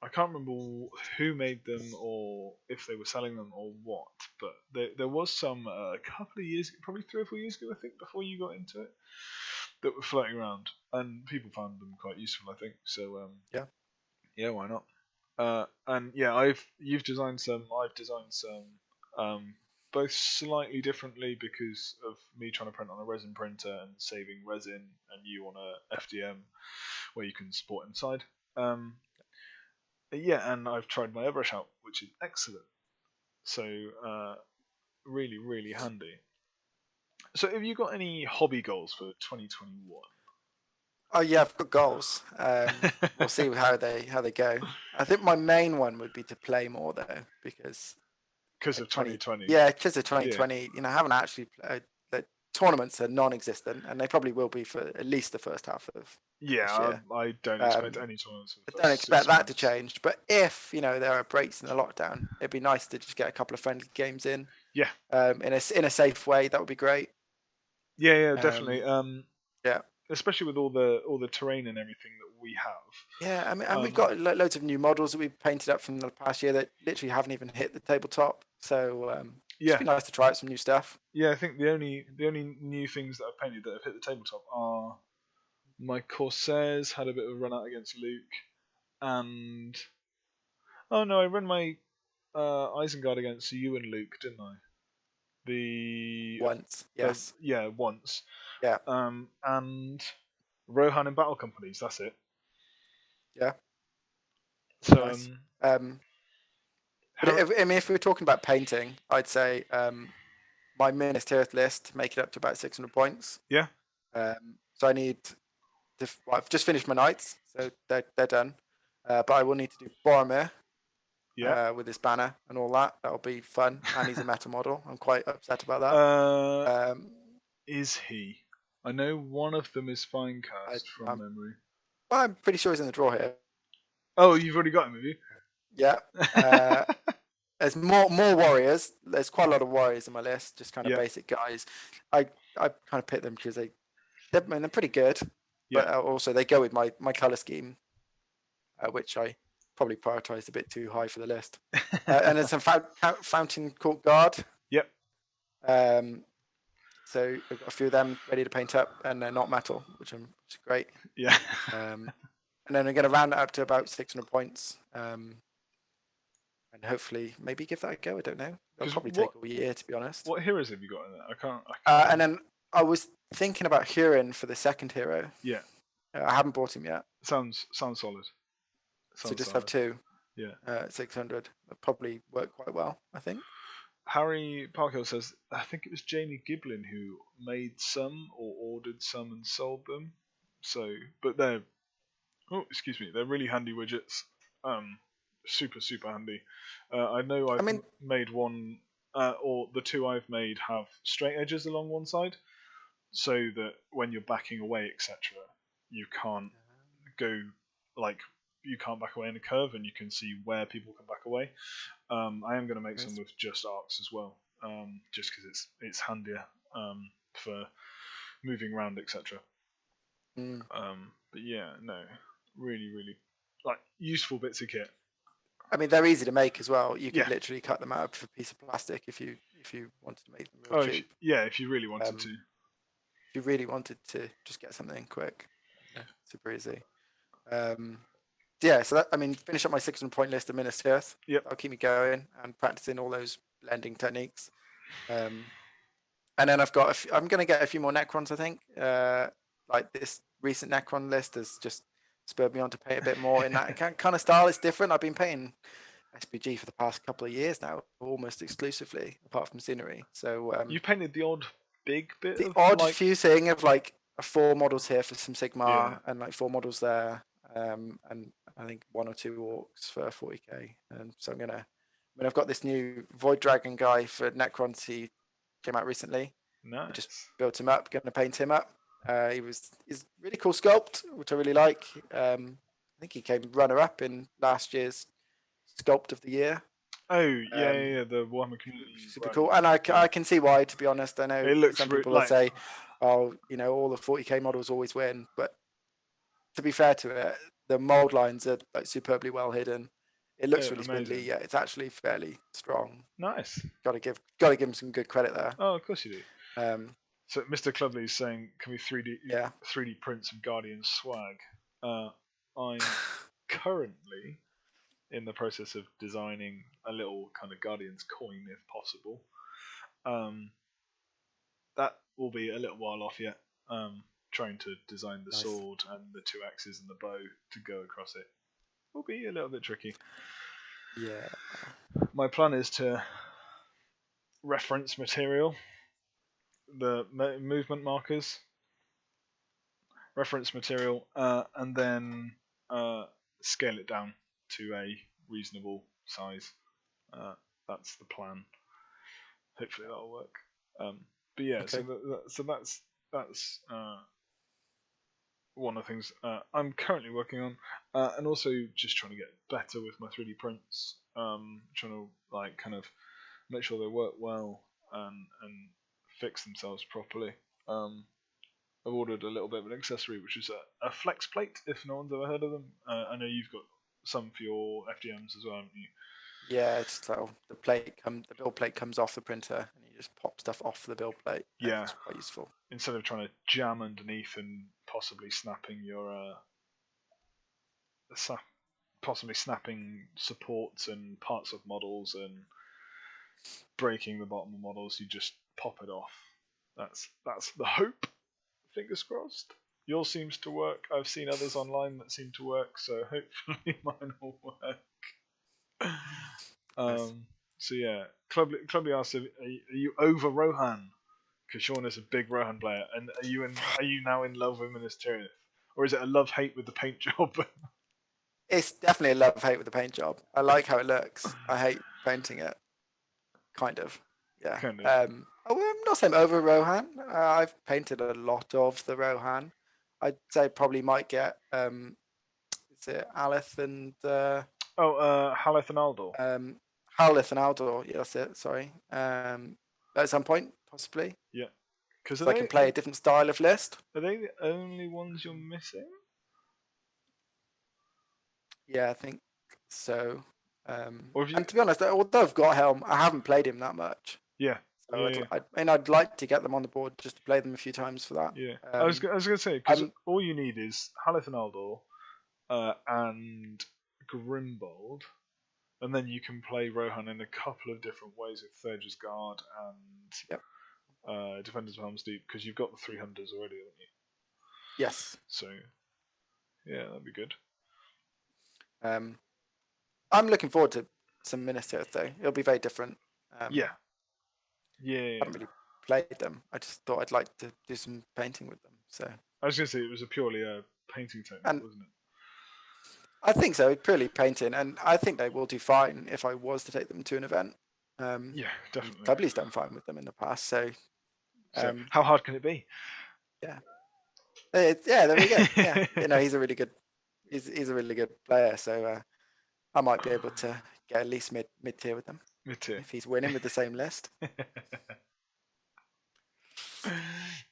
I can't remember who made them or if they were selling them or what, but there was some a couple of years, probably 3 or 4 years ago, I think, before you got into it, that were floating around, and people found them quite useful, I think. So yeah, why not? And yeah, you've designed some, I've designed some, both slightly differently because of me trying to print on a resin printer and saving resin, and you on a FDM where you can sport inside. Yeah, and I've tried my airbrush out, which is excellent. So really, really handy. So have you got any hobby goals for 2021? Oh yeah, I've got goals. We'll see how they go. I think my main one would be to play more though, because of 2020. Yeah, because of 2020. Yeah. I haven't actually played. The tournaments are non-existent, and they probably will be for at least the first half of. Yeah, I don't expect any tournaments. I don't expect that to change. But if there are breaks in the lockdown, it'd be nice to just get a couple of friendly games in. Yeah. In a safe way, that would be great. Yeah, definitely. Yeah. Especially with all the terrain and everything that we have. Yeah, I mean, and we've got loads of new models that we've painted up from the past year that literally haven't even hit the tabletop. So it'd be nice to try out some new stuff. Yeah, I think the only new things that I've painted that have hit the tabletop are my Corsairs had a bit of a run out against Luke, and I ran my Isengard against you and Luke, didn't I? Once, yes. Once. Yeah. And Rohan in Battle Companies, that's it. Yeah. So nice. But if we were talking about painting, I'd say my Minas Tirith list, make it up to about 600 points. Yeah. So I need I've just finished my knights, so they're done. But I will need to do Boromir. Yeah. With his banner and all that. That'll be fun. And he's a meta model. I'm quite upset about that. Is he? I know one of them is Finecast from memory. Well, I'm pretty sure he's in the draw here. Oh, you've already got him, have you? Yeah. There's more warriors. There's quite a lot of warriors in my list, just kind of basic guys. I kind of pick them because they're pretty good. But also they go with my colour scheme, which I probably prioritised a bit too high for the list. And there's some Fountain Court Guard. Yep. So we've got a few of them ready to paint up, and they're not metal, which is great. Yeah. And then we're going to round it up to about 600 points. and hopefully maybe give that a go. I don't know. It'll 'Cause probably take a year, to be honest. What heroes have you got in there? I can't. And then I was thinking about Huron for the second hero. Yeah, I haven't bought him yet, sounds solid. so just have two. Yeah. 600. That'll probably work quite well, I think. Harry Parkhill says, I think it was Jamie Giblin who made some or ordered some and sold them. So, but they're they're really handy widgets. Super handy. I know I've made one, or the two I've made have straight edges along one side, so that when you're backing away, etc., you can't go you can't back away in a curve, and you can see where people can back away. I am going to make some with just arcs as well, just because it's handier for moving around, etc. But yeah, no, really useful bits of kit. I mean, they're easy to make as well. You could literally cut them out of a piece of plastic if you wanted to make them real cheap. If you really wanted to. If you really wanted to just get something quick, super easy. So finish up my 600 point list of Minas Tirith. Yep. That'll keep me going and practicing all those blending techniques. And then I'm going to get a few more Necrons, I think. Like this recent Necron list has just spurred me on to paint a bit more in that kind of style. It's different. I've been painting SPG for the past couple of years now, almost exclusively, apart from scenery. So you painted the odd big bit. The odd few thing of 4 models here for some Sigmar and 4 models there, and I think 1 or 2 orcs for 40k. And so I've got this new Void Dragon guy for Necrons. He came out recently. Nice. I just built him up. Going to paint him up. He's really cool sculpt, which I really like. I think he came runner up in last year's Sculpt of the Year. Oh yeah, the Warhammer community. Super cool, and I can see why. To be honest, I know some people will say, "Oh, all the 40k models always win," but to be fair to it, the mold lines are superbly well hidden. It looks really spindly. Yeah, it's actually fairly strong. Nice. Got to give him some good credit there. Oh, of course you do. So Mr. Clubley is saying, can we 3D print some Guardians swag? I'm currently in the process of designing a little kind of Guardians coin, if possible. That will be a little while off yet. Trying to design the sword and the 2 axes and the bow to go across it will be a little bit tricky. Yeah. My plan is to reference material, the movement markers, reference material, and then scale it down to a reasonable size. That's the plan. Hopefully that'll work. But yeah, okay. So that's one of the things I'm currently working on, and also just trying to get better with my 3D prints. Trying to kind of make sure they work well and fix themselves properly. I've ordered a little bit of an accessory, which is a flex plate. If no one's ever heard of them, I know you've got some for your FDMs as well, haven't you? Yeah, it's the build plate comes off the printer, and you just pop stuff off the build plate. Yeah, it's quite useful. Instead of trying to jam underneath and possibly snapping your snapping supports and parts of models and breaking the bottom of models, you just pop it off. That's the hope. Fingers crossed. Yours seems to work. I've seen others online that seem to work, so hopefully mine will work. So yeah, Clubby asked, are you over Rohan? Because Sean is a big Rohan player, and are you now in love with Minas Tirith, or is it a love-hate with the paint job? It's definitely a love-hate with the paint job. I like how it looks. I hate painting it. Kind of. Yeah. Kind of. I'm not saying over Rohan. I've painted a lot of the Rohan. I'd say probably might get is it Aleth and Haleth and Aldor. Haleth and Aldor, yeah, that's it, sorry. At some point, possibly. Yeah. Because I can play a different style of list. Are they the only ones you're missing? Yeah, I think so. And to be honest, although I've got Helm, I haven't played him that much. Yeah. So I'd like to get them on the board just to play them a few times for that. Yeah. I was going to say, because all you need is Haleth and Aldor and Grimbold. and then you can play Rohan in a couple of different ways with Thurger's Guard and Defenders of Helm's Deep, because you've got the 3 hunters already, haven't you? Yes. So yeah, that'd be good. I'm looking forward to some Minas Tirith though. It'll be very different. Yeah. I haven't really played them. I just thought I'd like to do some painting with them. So I was going to say it was purely a painting technique, wasn't it? I think so, purely painting, and I think they will do fine if I was to take them to an event. Yeah, definitely. Tubley's done fine with them in the past, so how hard can it be? Yeah, there we go. Yeah, you know, he's a really good player, so I might be able to get at least mid tier with them. Mid tier if he's winning with the same list.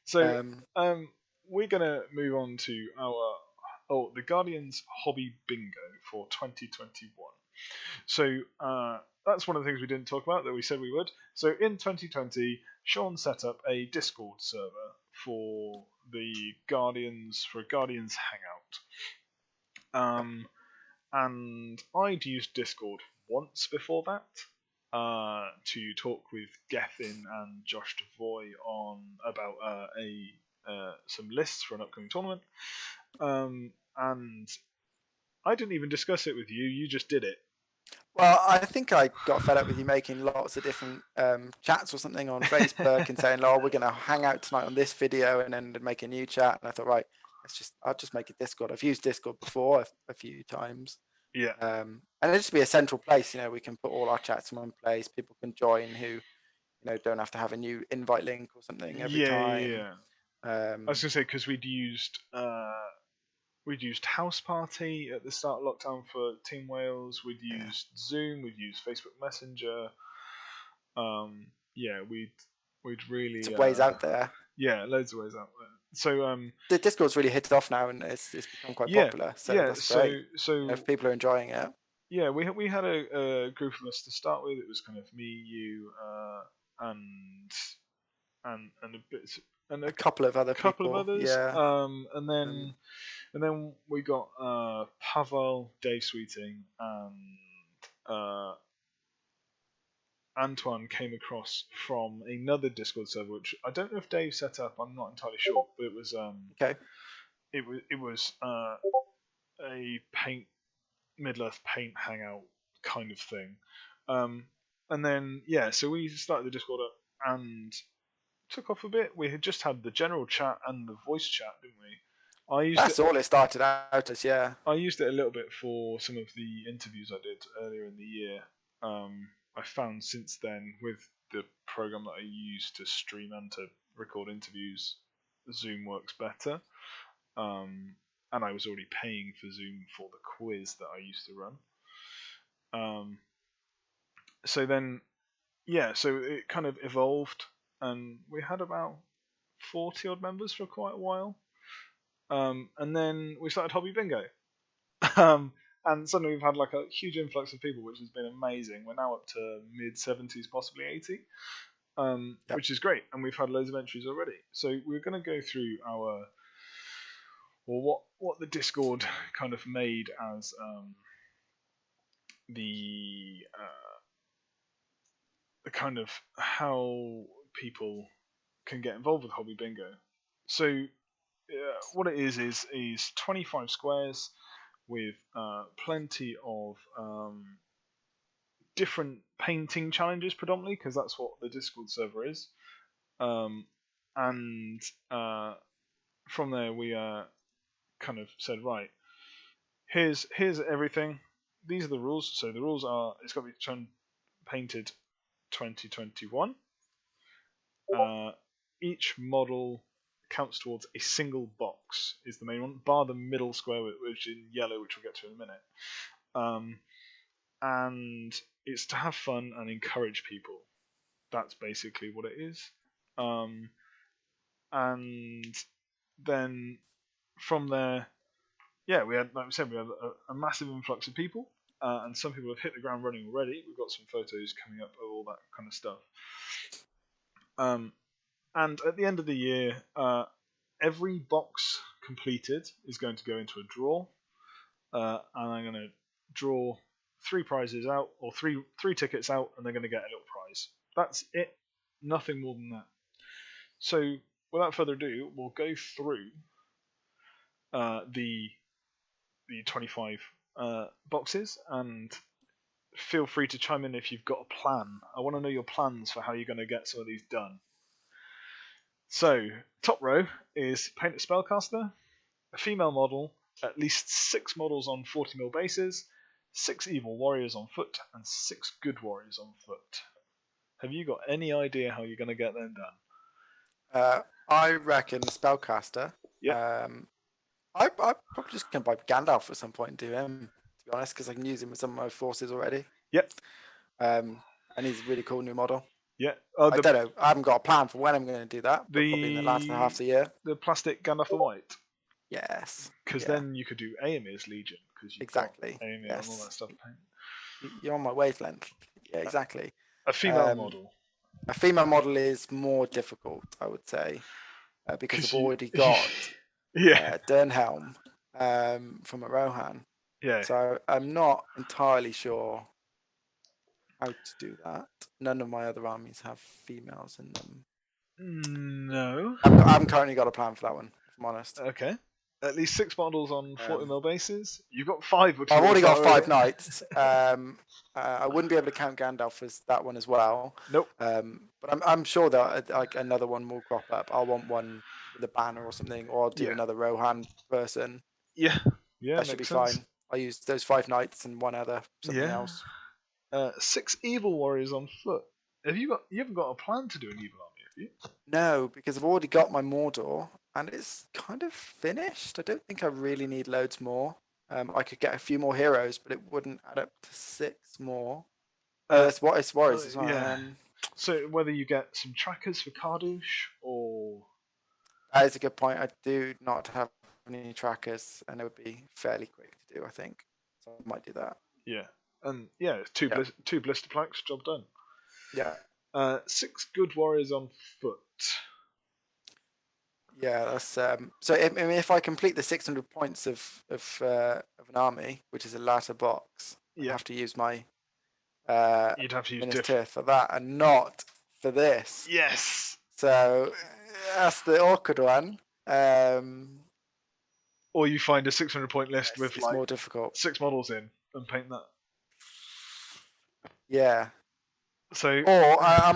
So we're gonna move on to the Guardians Hobby Bingo for 2021. So that's one of the things we didn't talk about that we said we would. So in 2020, Sean set up a Discord server for the Guardians Hangout. And I'd used Discord once before that to talk with Gethin and Josh Devoy about some lists for an upcoming tournament. And I didn't even discuss it with you. You just did it. Well, I think I got fed up with you making lots of different chats or something on Facebook and saying, "Oh, we're going to hang out tonight on this video," and then make a new chat. And I thought, right, I'll just make a Discord. I've used Discord before a few times. Yeah. And it'll just be a central place. You know, we can put all our chats in one place. People can join who, don't have to have a new invite link or something every time. Yeah. I was gonna say, because we'd used House Party at the start of lockdown for Team Wales. We'd used Zoom. We'd used Facebook Messenger. We'd really ways out there. Yeah, loads of ways out there. So the Discord's really hit it off now, and it's become quite popular. So that's great. So if people are enjoying it. Yeah, we had a group of us to start with. It was kind of me, you, and a couple of other others. Yeah. And then we got Pavel, Dave Sweeting, and Antoine came across from another Discord server, which I don't know if Dave set up. I'm not entirely sure, but it was okay. It was a Middle-earth paint hangout kind of thing. And then so we started the Discord up and took off a bit. We had just had the general chat and the voice chat, didn't we? That's all it started out as, yeah. I used it a little bit for some of the interviews I did earlier in the year. I found since then, with the program that I use to stream and to record interviews, Zoom works better. And I was already paying for Zoom for the quiz that I used to run. So then, so it kind of evolved, and we had about 40 odd members for quite a while. And then we started Hobby Bingo. And suddenly we've had like a huge influx of people, which has been amazing. We're now up to mid-70s, possibly 80, which is great. And we've had loads of entries already. So we're going to go through what the Discord kind of made as the kind of how people can get involved with Hobby Bingo. So what it is 25 squares with plenty of different painting challenges, predominantly because that's what the Discord server is. And from there we kind of said, right, here's everything. These are the rules. So the rules are, it's got to be painted 2021. Each model counts towards a single box is the main one, bar the middle square, which is in yellow, which we'll get to in a minute. And it's to have fun and encourage people. That's basically what it is. And then from there, we had, like we said, we had a massive influx of people, and some people have hit the ground running already. We've got some photos coming up of all that kind of stuff. And at the end of the year, every box completed is going to go into a draw, and I'm going to draw 3 prizes out, or three tickets out, and they're going to get a little prize. That's it. Nothing more than that. So without further ado, we'll go through the 25 boxes, and feel free to chime in if you've got a plan. I want to know your plans for how you're going to get some of these done. So, top row is paint a spellcaster, a female model, at least 6 models on 40mm bases, 6 evil warriors on foot, and 6 good warriors on foot. Have you got any idea how you're going to get them done? I reckon the spellcaster. Yeah. I probably just can buy Gandalf at some point and do him, to be honest, because I can use him with some of my forces already. Yep. And he's a really cool new model. Yeah. I don't know. I haven't got a plan for when I'm going to do that. But probably in the last half of the year. The plastic Gandalf the White. Yes. Because then you could do Aemir's Legion. Because exactly. Aemir and all that stuff. You're on my wavelength. Yeah, exactly. A female model. A female model is more difficult, I would say, because I've already got Dernhelm from a Rohan. Yeah. So I'm not entirely sure how to do that. None of my other armies have females in them. No. I haven't currently got a plan for that one, if I'm honest. Okay. At least 6 models on 40mm bases. You've got 5. I've already got 5 knights. I wouldn't be able to count Gandalf as that one as well. Nope. But I'm sure that like another one will crop up. I'll want one with a banner or something, or I'll do another Rohan person. Yeah. That should be fine. I used those 5 knights and one other something else. 6 evil warriors on foot. You haven't got a plan to do an evil army, have you? No, because I've already got my Mordor, and it's kind of finished. I don't think I really need loads more. I could get a few more heroes, but it wouldn't add up to 6 more. It's warriors as well. Yeah. So whether you get some trackers for Kardouche or... That is a good point. I do not have any trackers, and it would be fairly quick to do, I think. So I might do that. Yeah. And two blister plaques, job done. Yeah. 6 good warriors on foot. Yeah, that's so. If I complete the 600 points of an army, which is a latter box, I have to use my you'd have to use Minister for that, and not for this. Yes. So that's the awkward one. Or you find a 600 point list with like more difficult 6 models in and paint that. Yeah. So or I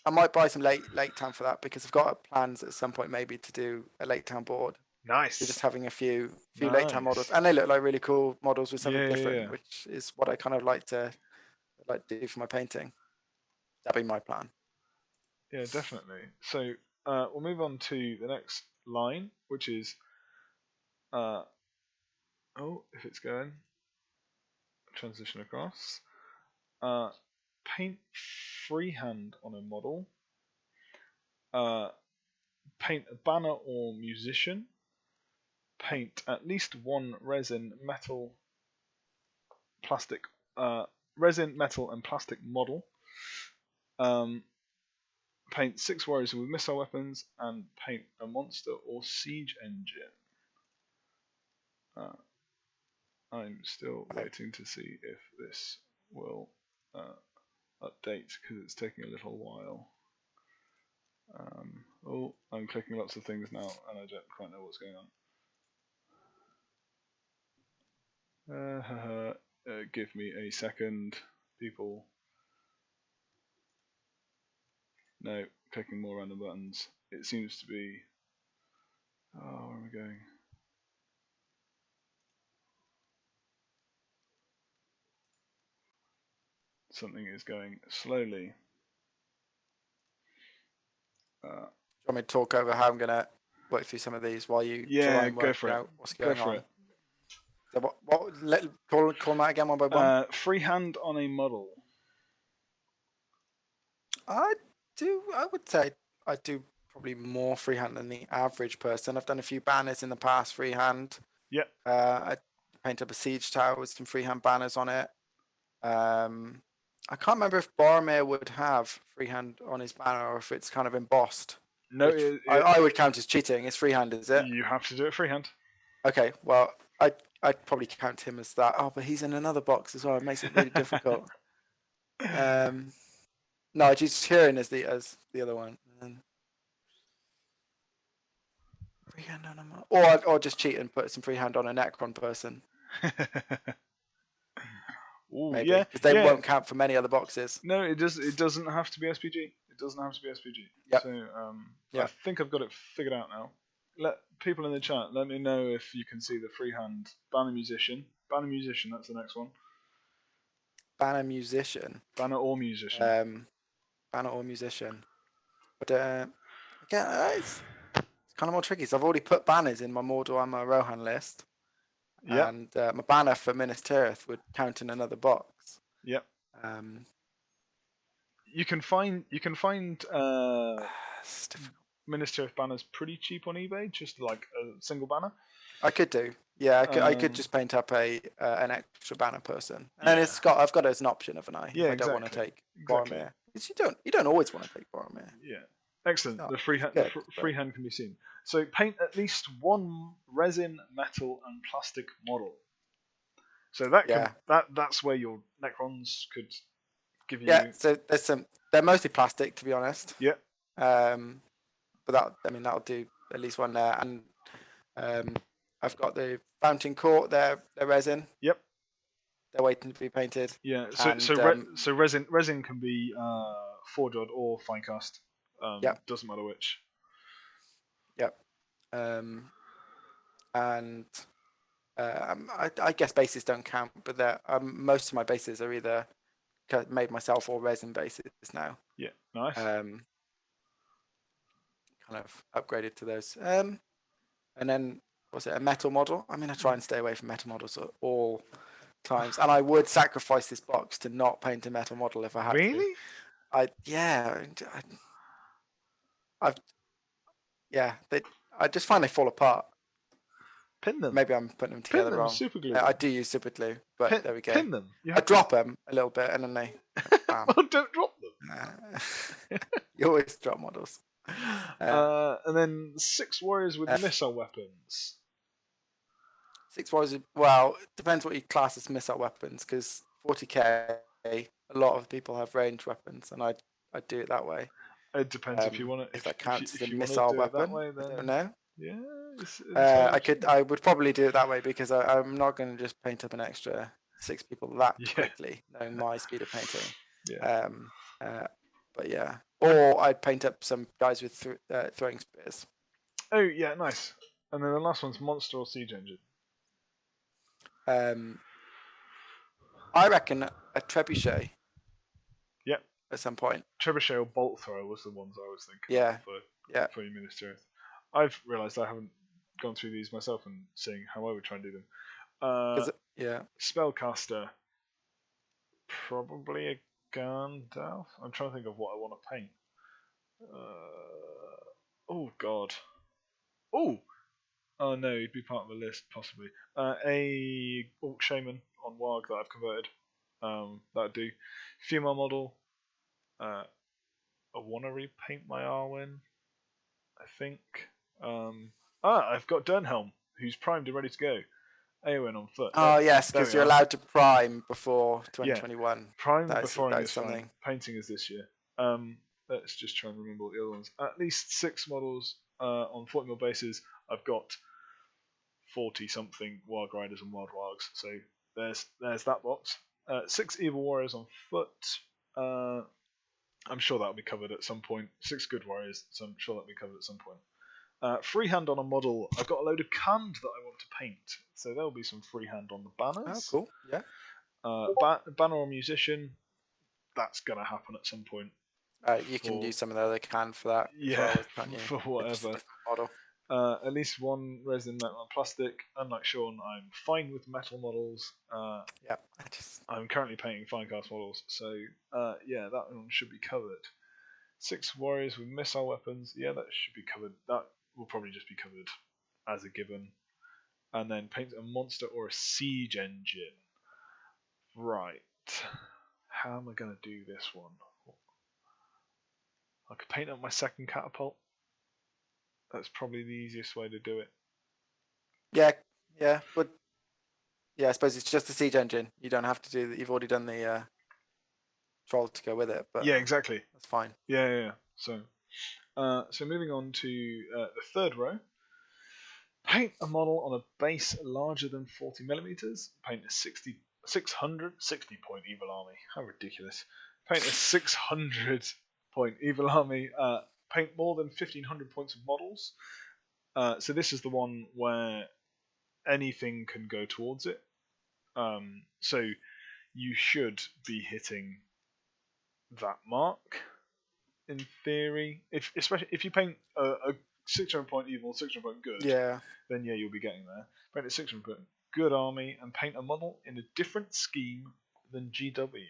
might buy some late town for that, because I've got plans at some point maybe to do a late town board. Nice. So just having a few late town models, and they look like really cool models with something different, which is what I kind of like to do for my painting. That'd be my plan. Yeah, definitely. So we'll move on to the next line, which is if it's going, transition across. Paint freehand on a model. Paint a banner or musician. Paint at least 1 resin, metal, plastic, resin, metal, and plastic model. Paint 6 warriors with missile weapons, and paint a monster or siege engine. I'm still waiting to see if this will update, because it's taking a little while. I'm clicking lots of things now, and I don't quite know what's going on. Give me a second, people. No, clicking more random buttons. It seems to be... where am I going? Something is going slowly. Do you want me to talk over how I'm going to work through some of these while you try and work out what's going on? It. So call them out again one by one. Freehand on a model. I would say I do probably more freehand than the average person. I've done a few banners in the past freehand. Yeah. I painted up a siege tower with some freehand banners on it. I can't remember if Boromir would have freehand on his banner or if it's kind of embossed. No, I would count as cheating. It's freehand, is it? You have to do it freehand. Okay, well, I'd probably count him as that. Oh, but he's in another box as well. It makes it really difficult. No, just Hearing as the other one. And freehand on a or just cheat and put some freehand on a Necron person. Ooh, Maybe yeah, because they yeah. won't count for many other boxes. No, it doesn't have to be SPG. It doesn't have to be SPG. Yep. So Yep. I think I've got it figured out now. Let people in the chat let me know if you can see the freehand banner musician. Banner musician. That's the next one. Banner musician. Banner or musician. Banner or musician. But again, it's kind of more tricky. So I've already put banners in my Mordor and my Rohan list. Yep. And my banner for Minas Tirith would count in another box. Yep. You can find Minas Tirith banners pretty cheap on eBay, just like a single banner. I could do, yeah. I could just paint up an extra banner person, and yeah. I've got it as an option, haven't I? Yeah, if I don't want to take Boromir. You don't always want to take Boromir. Yeah, excellent. The freehand can be seen. So paint at least one resin, metal, and plastic model. So that's where your Necrons could give you. Yeah, so there's some. They're mostly plastic, to be honest. Yeah. But that'll do at least one there, and I've got the Fountain Court. They're resin. Yep. They're waiting to be painted. Yeah. So resin can be forged or fine cast. Yep. Doesn't matter which. Yep. And I guess bases don't count, but most of my bases are either made myself or resin bases now. Yeah, nice. Kind of upgraded to those. And then was it a metal model? I mean, I try and stay away from metal models at all times, and I would sacrifice this box to not paint a metal model if I had to. Really? I just find they fall apart. Pin them. Maybe I'm putting them together wrong. Super glue. I do use super glue, but there we go. Pin them. I drop them a little bit, and then they. Well, don't drop them. You always drop models. And then 6 warriors with missile weapons. 6 warriors. Well, it depends what you class as missile weapons, because 40k, a lot of people have ranged weapons, and I do it that way. It depends if you want to. If that counts as a missile weapon, way, then... I don't know. Yeah. I would probably do it that way, because I'm not going to just paint up an extra 6 people that quickly, knowing my speed of painting. Yeah. But yeah, or I'd paint up some guys with throwing spears. Oh yeah, nice. And then the last one's monster or siege engine. I reckon a trebuchet. Yep. At some point. Trebuchet or bolt thrower was the ones I was thinking. Yeah. For your Minas Tirith. I've realised I haven't gone through these myself and seeing how I would try and do them. Spellcaster. Probably a Gandalf. I'm trying to think of what I want to paint. Oh god. Oh no, he'd be part of a list possibly. A Orc Shaman on Warg that I've converted. That'd do. Female model. I want to repaint my Arwen. I think. I've got Durnhelm, who's primed and ready to go. Aowen on foot. Oh yes, because you're allowed to prime before 2021. Yeah, prime before something. Painting is this year. Let's just try and remember what the other ones. At least 6 models on 40 mil bases. I've got 40 something Wild Riders and Wild Wargs. So there's that box. 6 Evil Warriors on foot. I'm sure that'll be covered at some point. 6 Good Warriors, so I'm sure that'll be covered at some point. Freehand on a model. I've got a load of canned that I want to paint, so there'll be some freehand on the banners. Oh, cool. Yeah. Banner or musician. That's gonna happen at some point. You can use some of the other can for that. Yeah. Well, can't you? For whatever. Model. At least one resin, metal, and plastic. Unlike Sean, I'm fine with metal models. I'm currently painting fine cast models, so yeah, that one should be covered. 6 warriors with missile weapons. Yeah, that should be covered. That will probably just be covered as a given. And then paint a monster or a siege engine. Right. How am I going to do this one? I could paint up my second catapult. That's probably the easiest way to do it. Yeah. But Yeah, I suppose it's just the siege engine. You don't have to do that. You've already done the troll to go with it, but Yeah, exactly. that's fine. Yeah. So moving on to the third row. Paint a model on a base larger than 40 millimeters. Paint a 660 point evil army. How ridiculous. Paint a 600 point evil army. Paint more than 1500 points of models. So this is the one where anything can go towards it. So you should be hitting that mark in theory. Especially if you paint a 600 point evil, 600 point good, then yeah, you'll be getting there. Paint a 600 point good army and paint a model in a different scheme than GW.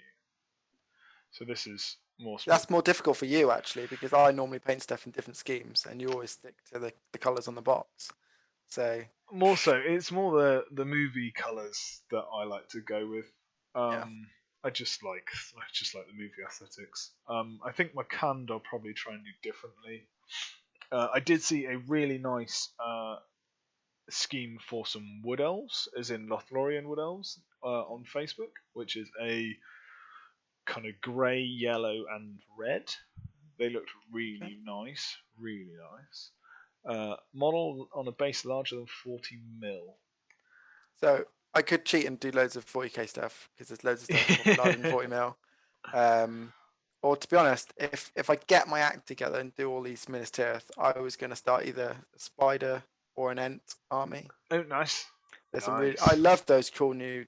So this is more. That's more difficult for you actually, because I normally paint stuff in different schemes, and you always stick to the colours on the box. So more so, it's more the movie colours that I like to go with. I just like the movie aesthetics. I think my canned I'll probably try and do differently. I did see a really nice scheme for some wood elves, as in Lothlorien wood elves, on Facebook, which is a kind of grey, yellow, and red. They looked really nice, really nice. Model on a base larger than 40 mil. So I could cheat and do loads of 40k stuff because there's loads of stuff larger than 40 mil. Or to be honest, if I get my act together and do all these Minas Tirith, I was going to start either a spider or an Ent army. Oh, nice. There's some really, I love those cool new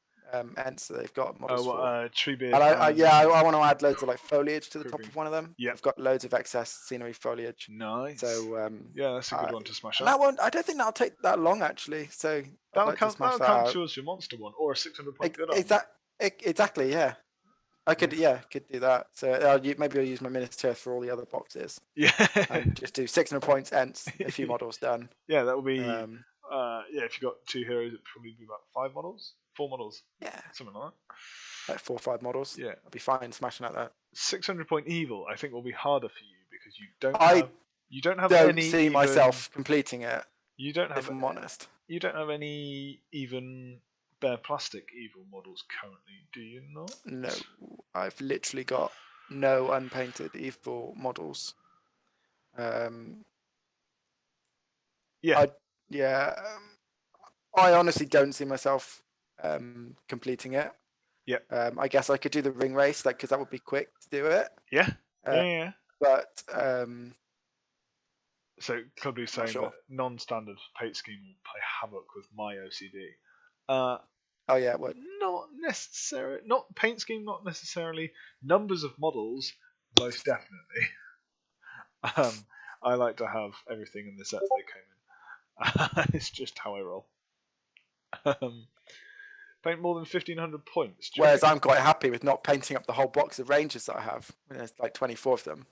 Ents that they've got models for. Treebeard. And I want to add loads of like foliage to the top of one of them. Yeah, I've got loads of excess scenery foliage. Nice. So yeah, that's a good one to smash up. That one, I don't think that'll take that long actually. So that'll count towards your monster one or a 600 point good army. Exactly, yeah. I could do that. So maybe I'll use my Minas Tirith for all the other boxes. Yeah. And just do 600 points, Ents, a few models done. Yeah, that will be. If you got 2 heroes, it'd probably be about 5 models, 4 models. Yeah. Something like that. Like 4 or 5 models. Yeah. I'll be fine smashing at that. 600 point evil, I think, will be harder for you because you don't see myself completing it. You don't have. If I'm honest. You don't have any even bare plastic evil models currently, do you not? No, I've literally got no unpainted evil models. I honestly don't see myself completing it. Yeah. I guess I could do the ring race, because that would be quick to do it. Yeah. Yeah. But so Clubby's saying that non-standard paint scheme will play havoc with my OCD. Oh yeah, what? Not necessarily. Not paint scheme, not necessarily. Numbers of models, most definitely. I like to have everything in the sets they came in. It's just how I roll. Paint more than 1,500 points. Whereas I'm quite happy with not painting up the whole box of Rangers that I have. There's like 24 of them.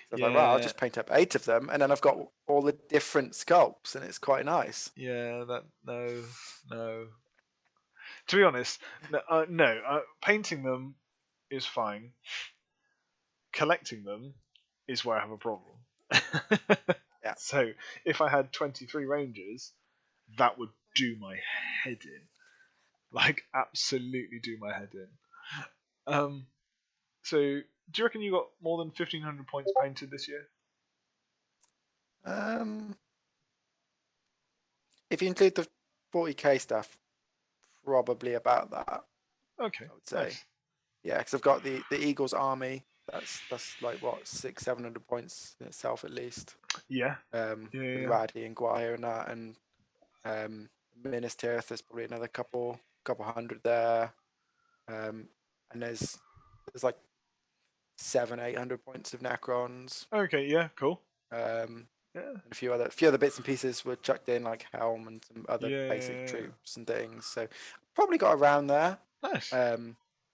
So I'm like, well, I'll just paint up 8 of them, and then I've got all the different sculpts, and it's quite nice. Yeah, no. To be honest, no. Painting them is fine. Collecting them is where I have a problem. Yeah. So if I had 23 Rangers, that would do my head in. Like, absolutely do my head in. So do you reckon you got more than 1,500 points painted this year? If you include the 40k stuff, probably about that. Okay. I would say. Nice. Yeah, because I've got the Eagles army. That's like what 600-700 points in itself at least. Yeah. With Raddy and Guire and that, and Minas Tirith. There's probably another couple hundred there. And there's like 700-800 points of Necrons. Okay. Yeah. Cool. And a few other bits and pieces were chucked in, like Helm and some other basic troops and things. So probably got around there. Nice.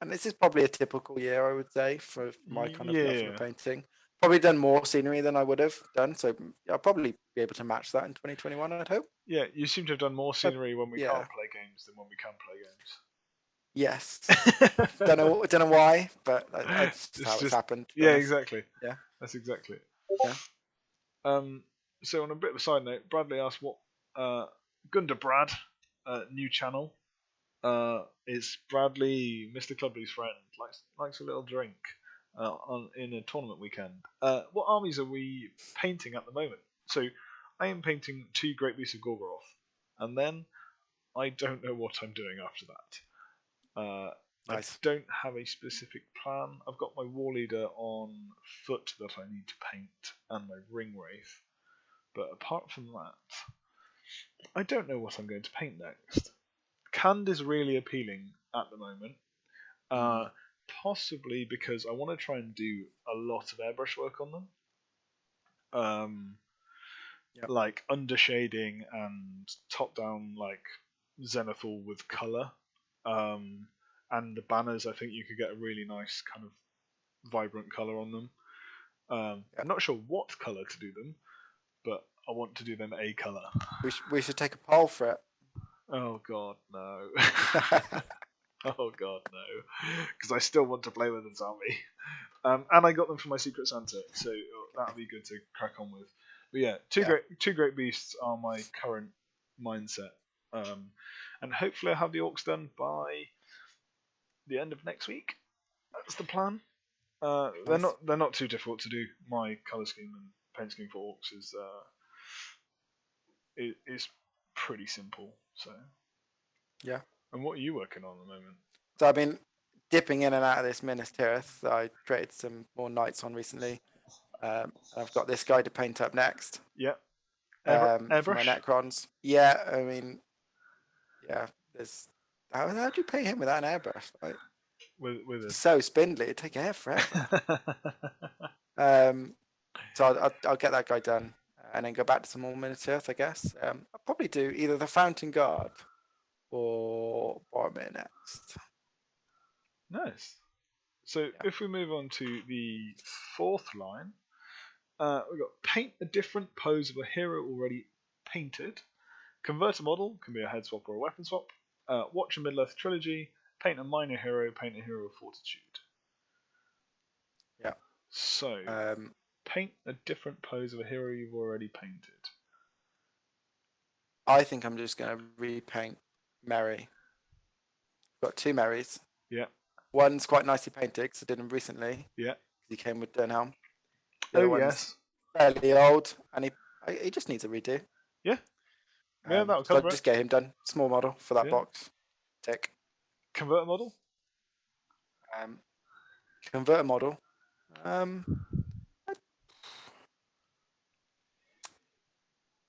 And this is probably a typical year, I would say, for my kind of love for painting. Probably done more scenery than I would have done, so I'll probably be able to match that in 2021, I'd hope. Yeah, you seem to have done more scenery when we can't play games than when we can play games. Yes. don't know why, but that's how it's happened. Yeah, exactly. Yeah. That's exactly it. Yeah. So on a bit of a side note, Bradley asked what Gunda Brad, new channel. It's Bradley, Mr. Clubby's friend, likes a little drink in a tournament weekend. What armies are we painting at the moment? So I am painting 2 Great Beasts of Gorgoroth, and then I don't know what I'm doing after that. Nice. I don't have a specific plan. I've got my War Leader on foot that I need to paint, and my Ring Wraith. But apart from that, I don't know what I'm going to paint next. Canned is really appealing at the moment. Possibly because I want to try and do a lot of airbrush work on them. Yep. Like undershading and top down like Zenithal with colour. And the banners, I think you could get a really nice kind of vibrant colour on them. I'm not sure what colour to do them, but I want to do them a colour. We should take a poll for it. Oh god, no. Oh god, no. Because I still want to play with this army. And I got them for my Secret Santa, so that'll be good to crack on with. But yeah, two great beasts are my current mindset. And hopefully I'll have the orcs done by the end of next week. That's the plan. Nice. They're not too difficult to do. My colour scheme and paint scheme for orcs is pretty simple. So yeah. And what are you working on at the moment? So I've been dipping in and out of this Minas Tirith. I created some more knights on recently. I've got this guy to paint up next. Yeah. Airbrush? For my Necrons. Yeah, I mean, yeah. There's how do you paint him without an airbrush? Like, with it's so spindly, it'd take hair forever. So I'll get that guy done and then go back to some more Minas Tirith, I guess. I'll probably do either the Fountain Guard or Boromir next. Nice. So if we move on to the 4th line, we've got paint a different pose of a hero already painted. Convert a model, can be a head swap or a weapon swap. Watch a Middle-earth trilogy. Paint a minor hero. Paint a hero of fortitude. Yeah. So paint a different pose of a hero you've already painted. I think I'm just going to repaint Merry. Got 2 Merrys. Yeah. One's quite nicely painted because I did him recently. Yeah. He came with Durnhelm. Yes. Fairly old, and he just needs a redo. Yeah. Yeah, that'll so cover just get him done. Small model for that box. Tick. Convert a model. Convert a model.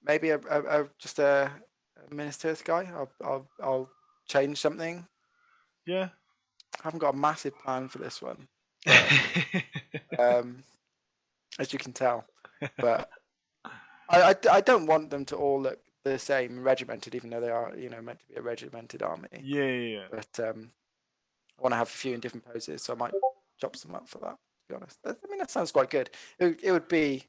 Maybe just a Minas Tirith guy. I'll change something. Yeah. I haven't got a massive plan for this one. As you can tell, but I don't want them to all look the same, regimented, even though they are, meant to be a regimented army. Yeah. But I want to have a few in different poses, so I might chop some up for that. To be honest, I mean that sounds quite good. It would be,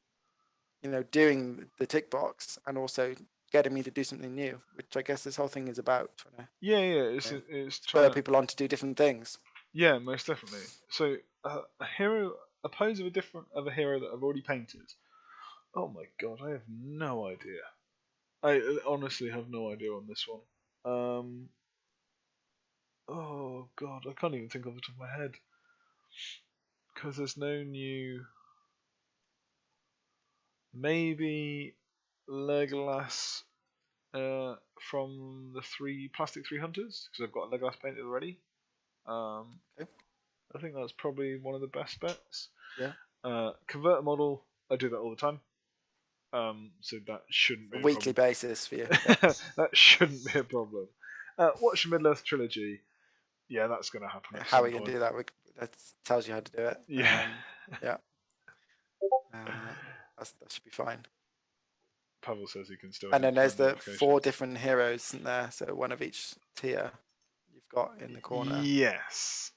doing the tick box and also getting me to do something new, which I guess this whole thing is about. It's spur people on to do different things. Yeah, most definitely. So a pose of a hero that I've already painted. Oh my god, I have no idea. I honestly have no idea on this one. Oh god, I can't even think off the top of my head because there's no new. Maybe Legolas from the plastic 3 hunters because I've got Legolas painted already. Okay. I think that's probably one of the best bets. Yeah. Convert a model. I do that all the time. So that shouldn't be a weekly basis for you. That shouldn't be a problem. Watch the Middle-earth trilogy. Yeah, that's going to happen. How are we going to do that? That tells you how to do it. Yeah. Yeah. That should be fine. Pavel says he can still. And then there's the 4 different heroes, isn't there? So one of each tier you've got in the corner. Yes.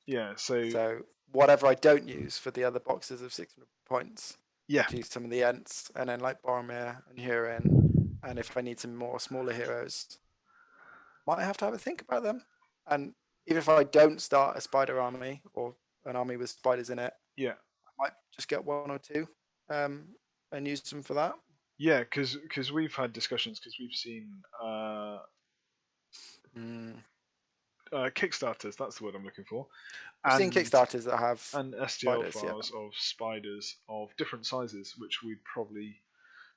Yeah. So whatever I don't use for the other boxes of 600 points. Yeah. Use some of the Ents, and then like Boromir and Hurin, and if I need some more smaller heroes, might have to have a think about them. And even if I don't start a spider army or an army with spiders in it, I might just get 1 or 2 and use them for that. Yeah, because we've had discussions because we've seen Kickstarters. That's the word I'm looking for. I've seen Kickstarters that have and STL spiders, files of spiders of different sizes, which we'd probably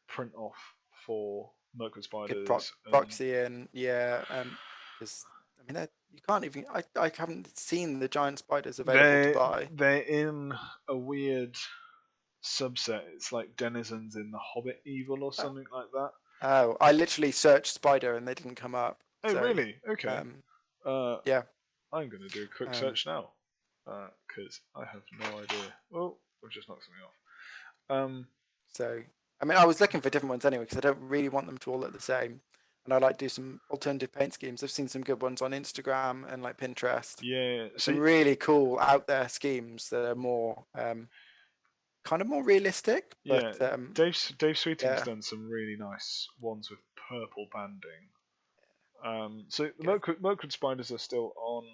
print off for Mirkwood spiders. Proxy in, yeah, because I mean you can't even. I haven't seen the giant spiders available to buy. They're in a weird subset. It's like denizens in the Hobbit Evil or something like that. Oh, I literally searched spider and they didn't come up. Oh, so, really? Okay. Yeah. I'm going to do a quick search now because I have no idea. Oh, I've just knocked something off. So, I mean, I was looking for different ones anyway because I don't really want them to all look the same. And I like to do some alternative paint schemes. I've seen some good ones on Instagram and like Pinterest. Yeah. Some really cool out there schemes that are more kind of more realistic. But, yeah. Dave Sweeting's done some really nice ones with purple banding. So the Mirkwood spiders are still on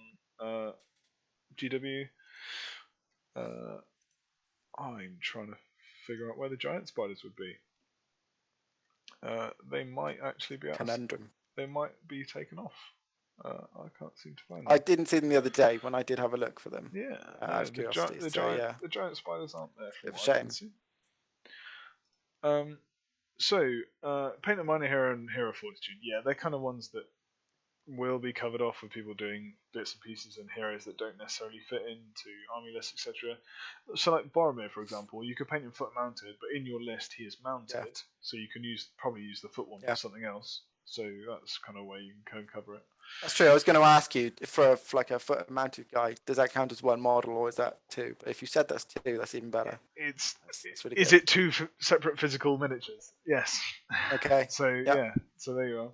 GW. I'm trying to figure out where the giant spiders would be. They might actually be conundrum. They might be taken off. I can't seem to find them. I didn't see them the other day when I did have a look for them. Yeah, out of curiosity. The giant spiders aren't there. Bit of a shame. Paint a Minor Hero and Hero Fortitude. Yeah, they're kind of ones that will be covered off with people doing bits and pieces and heroes that don't necessarily fit into army lists, etc. So, like Boromir, for example, you could paint him foot mounted, but in your list he is mounted, so you can probably use the foot one for something else. So that's kind of where you can cover it. That's true. I was going to ask you for like a foot mounted guy, does that count as one model or is that two? But if you said that's two, that's even better. That's really is it two separate physical miniatures? Yes. Okay. So so there you are.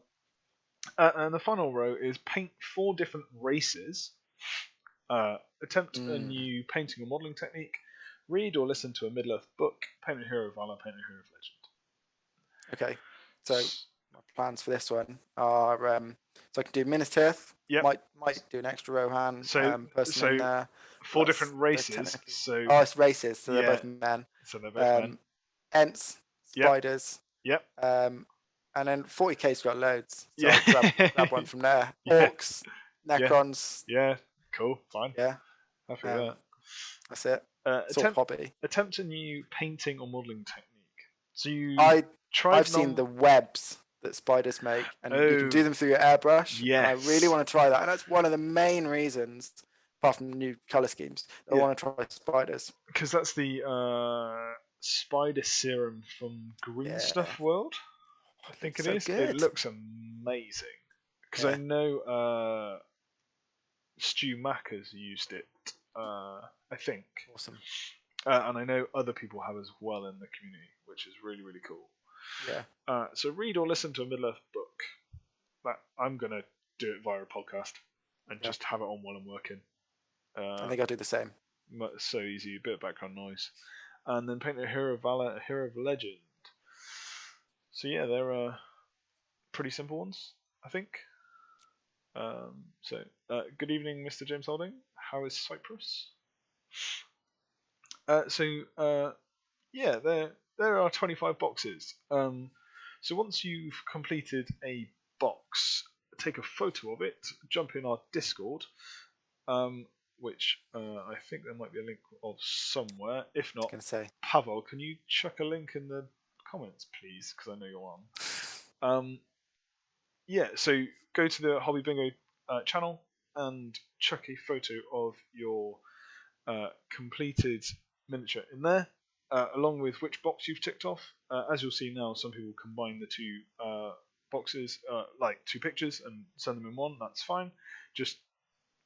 And the final row is paint 4 different races. Attempt a new painting or modelling technique. Read or listen to a Middle-earth book. Paint a hero of valor. Paint a hero of legend. Okay. So my plans for this one are so I can do Minas Tirith. Yep. Might do an extra Rohan person in there. 4 different races. It's races. So they're both men. So they're both men. Ents, spiders. Yep. And then 40k's got loads. So I'll grab one from there. Orcs, Necrons. Yeah, cool, fine. Yeah. Happy with that. That's it. Sort of hobby. Attempt a new painting or modelling technique. So I've seen the webs that spiders make, and you can do them through your airbrush. Yes. I really want to try that. And that's one of the main reasons, apart from the new colour schemes, I want to try spiders. Because that's the spider serum from Green Stuff World. I think it is. Good. It looks amazing. Because I know Stu Mack has used it, I think. Awesome. And I know other people have as well in the community, which is really, really cool. Yeah. So read or listen to a Middle-earth book. I'm going to do it via a podcast and just have it on while I'm working. I think I'll do the same. It's so easy, a bit of background noise. And then paint a hero of valor, a hero of legend. So yeah, they're pretty simple ones, I think. Good evening, Mr. James Holding. How is Cyprus? There are 25 boxes. So once you've completed a box, take a photo of it, jump in our Discord, which I think there might be a link of somewhere. If not, Pavel, can you chuck a link in the comments, please? Because I know you're on. So go to the Hobby Bingo channel and chuck a photo of your completed miniature in there, along with which box you've ticked off. As you'll see now, some people combine the two boxes, like 2 pictures, and send them in one. That's fine. Just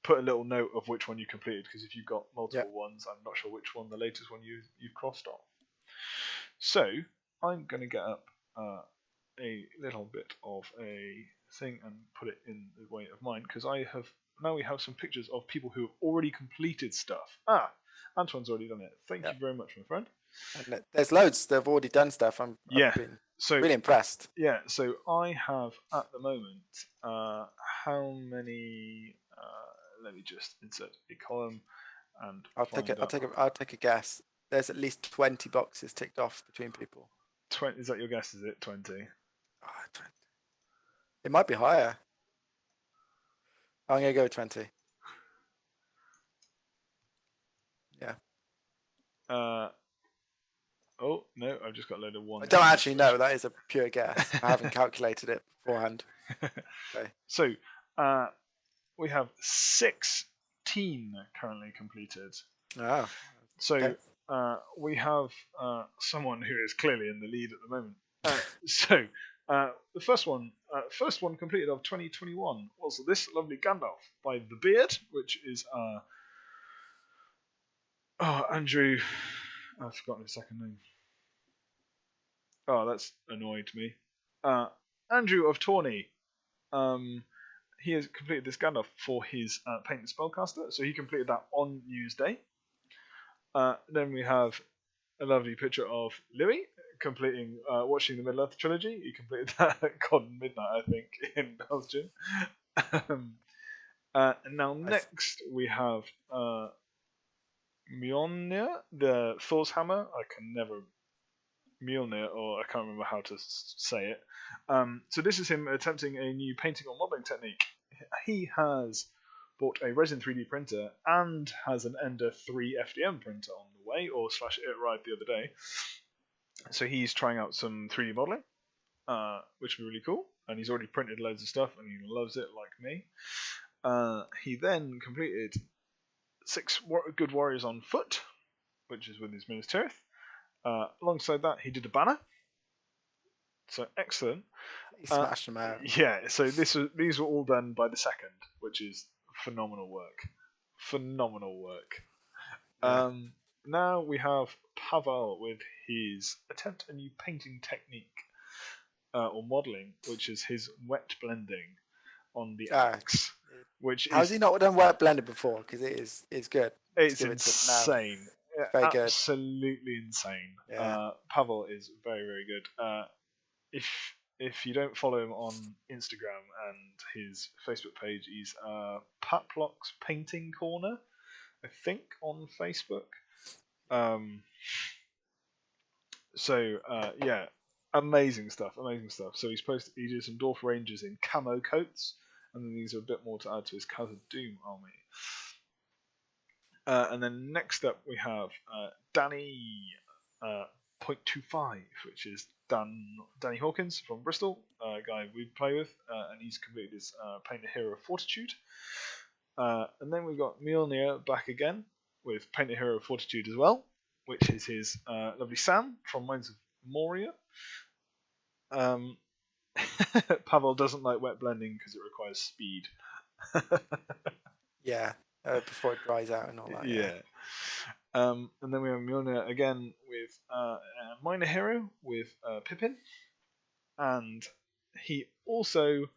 put a little note of which one you completed, because if you've got multiple ones, I'm not sure which one, the latest one you've crossed off. So I'm going to get up a little bit of a thing and put it in the way of mine, because we have some pictures of people who have already completed stuff. Antoine's already done it. Thank you very much, my friend. And there's loads that have already done stuff. I've been really impressed. Yeah, so I have at the moment how many? Let me just insert a column and I'll take a guess. There's at least 20 boxes ticked off between people. 20? Is that your guess? Is it 20? 20. It might be higher. I'm gonna go with 20. Yeah. Oh no, I've just got a load of ones. I don't actually know. That is a pure guess. I haven't calculated it beforehand. Okay. So we have 16 currently completed. Oh. So Okay. we have someone who is clearly in the lead at the moment. So the first one completed of 2021 was this lovely Gandalf by The Beard, which is Andrew. I've forgotten his second name. Oh, that's annoying to me. Andrew of Tawny. He has completed this Gandalf for his Painted Spellcaster, so he completed that on News Day. Then we have a lovely picture of Louis completing watching the Middle Earth trilogy. He completed that at God Midnight, I think, in Belgium. And now next we have Mjolnir, the Thor's hammer. I can never Mjolnir, or I can't remember how to say it. So this is him attempting a new painting or modeling technique. He has bought a resin 3D printer and has an Ender 3 FDM printer on the way, or / it arrived the other day. So he's trying out some 3D modeling, which would be really cool. And he's already printed loads of stuff, and he loves it like me. He then completed 6 Good Warriors on Foot, which is with his Minas Tirith. Alongside that, he did a banner. So excellent. He smashed them out. Yeah, so these were all done by the second, which is phenomenal work. Phenomenal work. Yeah. Now we have Pavel with his attempt a new painting technique or modelling, which is his wet blending on the axe. Which How's he not done wet blended before? Because it's good. It's insane. Very good. Absolutely insane. Yeah. Pavel is very, very good. If you don't follow him on Instagram and his Facebook page, he's Paplock's Painting Corner, I think, on Facebook. Yeah, amazing stuff. So he did some Dwarf Rangers in camo coats, and then these are a bit more to add to his Khazad Doom army. And then next up we have Danny 0.25, which is Danny Hawkins from Bristol, a guy we play with, and he's completed his Paint a Hero Fortitude. And then we've got Mjolnir back again with Paint a Hero Fortitude as well, which is his lovely Sam from Mines of Moria. Pavel doesn't like wet blending because it requires speed. Yeah, before it dries out and all that. Yeah. And then we have Mjolnir again with Minor Hero with Pippin, and he also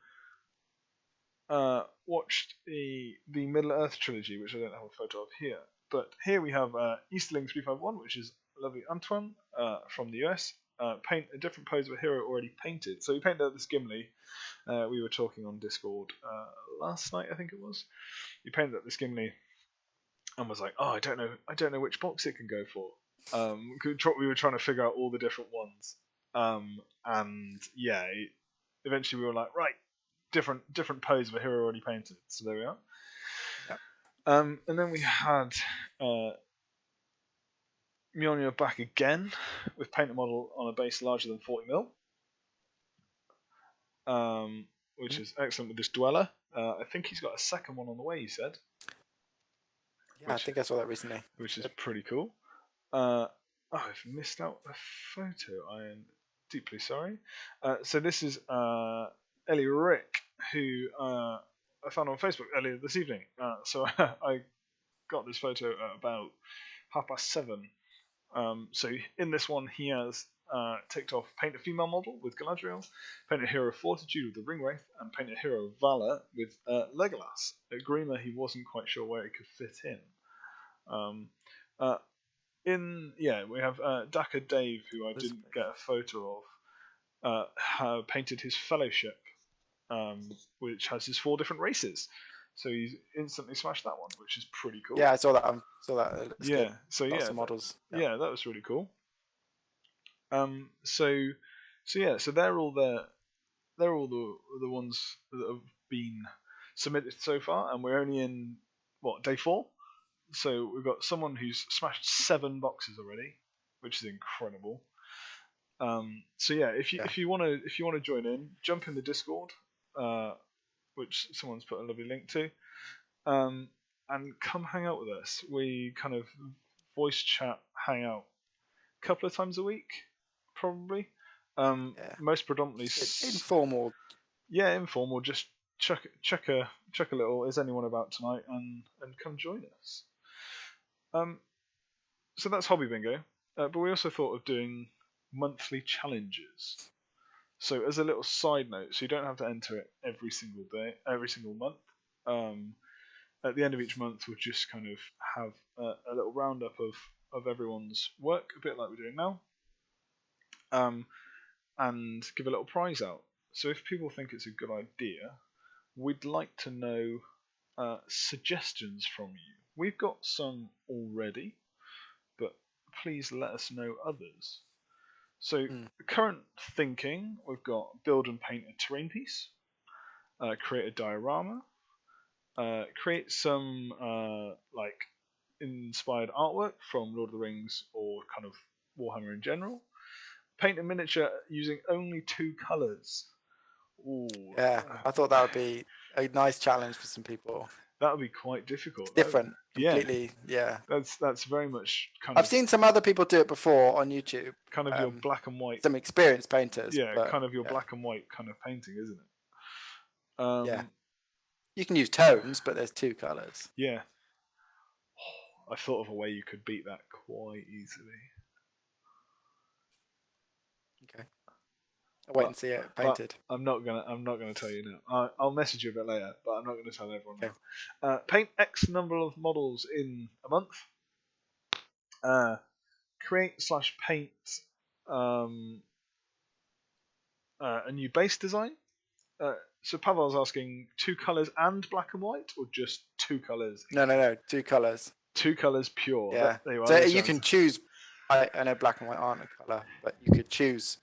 watched the Middle Earth trilogy, which I don't have a photo of here. But here we have Easterling 351, which is lovely Antoine from the US. Paint a different pose of a hero already painted. So he painted out this Gimli. We were talking on Discord last night, I think it was. He painted up this Gimli and was like, "Oh, I don't know which box it can go for." We were trying to figure out all the different ones, and yeah, eventually we were like, right, different pose of a hero already painted. So there we are. Yep. And then we had Mjolnir back again with paint a model on a base larger than 40 mil, which is excellent with this Dweller. I think he's got a second one on the way, he said. Yeah, I think I saw that recently. Which is pretty cool. I've missed out a photo. I am deeply sorry. So this is Ellie Rick, who I found on Facebook earlier this evening. So I got this photo at about 7:30. So in this one, he has ticked off paint a female model with Galadriel, paint a hero Fortitude with the Ringwraith, and paint a hero Valor with Legolas. At Grima, he wasn't quite sure where it could fit in. We have Daka Dave, who I didn't get a photo of, painted his Fellowship, which has his 4 different races. So he's instantly smashed that one, which is pretty cool. Yeah, I saw that. It's yeah. Good. So Lots yeah, of models. Yeah, that was really cool. So they're all the ones that have been submitted so far, and we're only in day 4. So we've got someone who's smashed 7 boxes already, which is incredible. So yeah, if you want to join in, jump in the Discord, which someone's put a lovely link to, and come hang out with us. We kind of voice chat, hang out a couple of times a week, probably. Most predominantly informal. Yeah, informal. Just check a little. Is anyone about tonight? And come join us. So that's Hobby Bingo, but we also thought of doing monthly challenges. So as a little side note, so you don't have to enter it every single day, every single month. At the end of each month, we'll just kind of have a little roundup of everyone's work, a bit like we're doing now, and give a little prize out. So if people think it's a good idea, we'd like to know suggestions from you. We've got some already, but please let us know others. So current thinking, we've got build and paint a terrain piece, create a diorama, create some like inspired artwork from Lord of the Rings or kind of Warhammer in general, paint a miniature using only 2 colours. Ooh. Yeah, I thought that would be a nice challenge for some people. That would be quite difficult. It's different, completely. Yeah. That's very much kind I've of. seen some other people do it before on YouTube. Kind of your black and white. Some experienced painters. Yeah, but, kind of your black and white kind of painting, isn't it? Yeah. You can use tones, but there's 2 colours. Yeah. I thought of a way you could beat that quite easily. Okay. I'll wait and see it painted. I'm not gonna tell you now. I'll message you a bit later, but I'm not gonna tell everyone now. Paint X number of models in a month. Create/paint a new base design. So Pavel's asking 2 colours and black and white, or just 2 colours? No, 2 colours. 2 colours pure. Yeah. So you can choose. I know black and white aren't a colour, but you could choose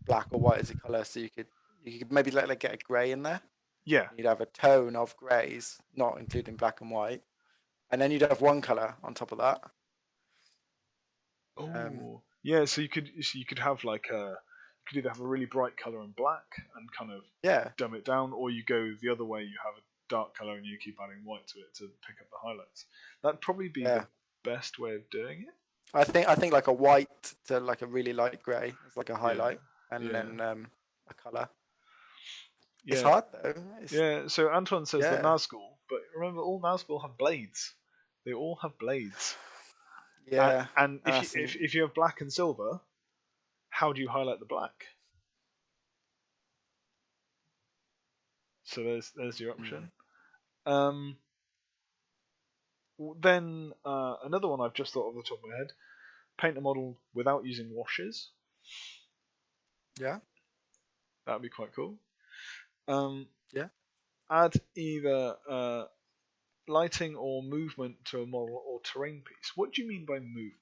black or white as a colour. So you could maybe get a grey in there. Yeah. You'd have a tone of greys, not including black and white, and then you'd have 1 colour on top of that. Oh. Yeah. So you could have like you could either have a really bright colour in black and kind of dumb it down, or you go the other way. You have a dark colour and you keep adding white to it to pick up the highlights. That'd probably be the best way of doing it. I think like a white to like a really light grey is like a highlight, and then a colour. Yeah. It's hard though. So Antoine says the Nazgul, but remember, all Nazgul have blades. They all have blades. Yeah. And if you have black and silver, how do you highlight the black? So there's your option. Then another one I've just thought of the top of my head: paint a model without using washes. Yeah, that'd be quite cool. Add either lighting or movement to a model or terrain piece. What do you mean by movement?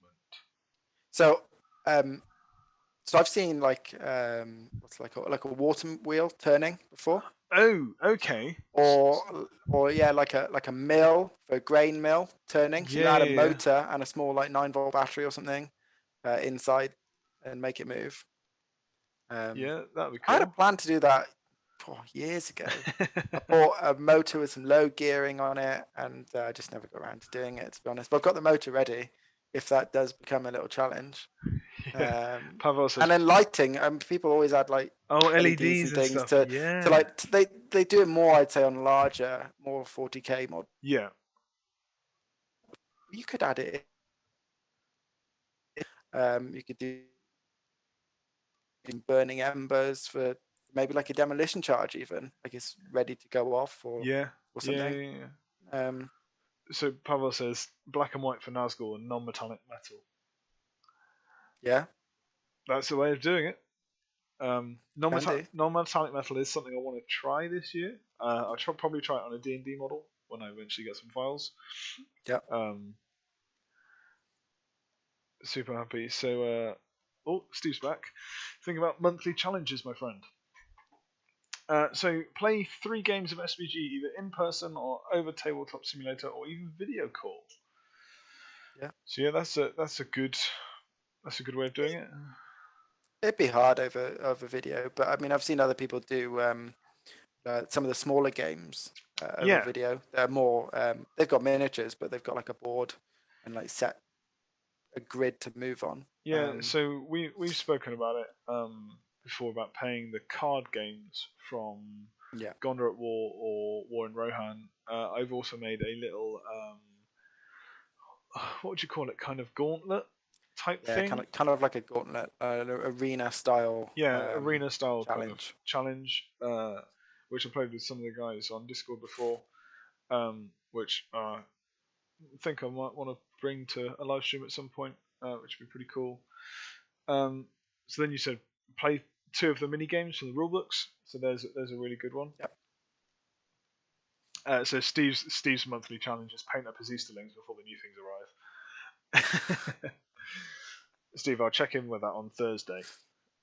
So, so I've seen like what's like a water wheel turning before. Oh, okay. Or like a mill, a grain mill turning. So you add a motor and a small like 9-volt battery or something inside and make it move. That'd be cool. I had a plan to do that years ago. I bought a motor with some low gearing on it, and I just never got around to doing it, to be honest. But I've got the motor ready if that does become a little challenge. Pavel says, and then lighting. People always add like LEDs and things to like they do it more, I'd say, on larger, more 40K mod. Yeah. You could add it. You could do burning embers for maybe like a demolition charge, even like it's ready to go off or something. So Pavel says black and white for Nazgul and non-metallic metal. Yeah, that's the way of doing it. Non-metallic metal is something I want to try this year. I'll probably try it on a D&D model when I eventually get some files. Yeah. Super happy. So, Steve's back. Think about monthly challenges, my friend. So play 3 games of SBG either in person or over tabletop simulator or even video call. Yeah. So yeah, that's a good way of doing it. It'd be hard over video, but I mean, I've seen other people do some of the smaller games over Yeah. video. They're more they've got miniatures, but they've got like a board and like set a grid to move on. Yeah, so we've spoken about it before about paying the card games from Yeah. Gondor at War or War in Rohan. I've also made a little what would you call it? Kind of gauntlet type Yeah, thing. kind of like a gauntlet, an arena style. Yeah, arena style kind of challenge. challenge, which I played with some of the guys on Discord before, which I think I might want to bring to a live stream at some point, which would be pretty cool. So then you said play 2 of the mini games from the rulebooks. So there's a really good one. Yep. So Steve's monthly challenge is paint up his Easterlings before the new things arrive. Steve, I'll check in with that on Thursday.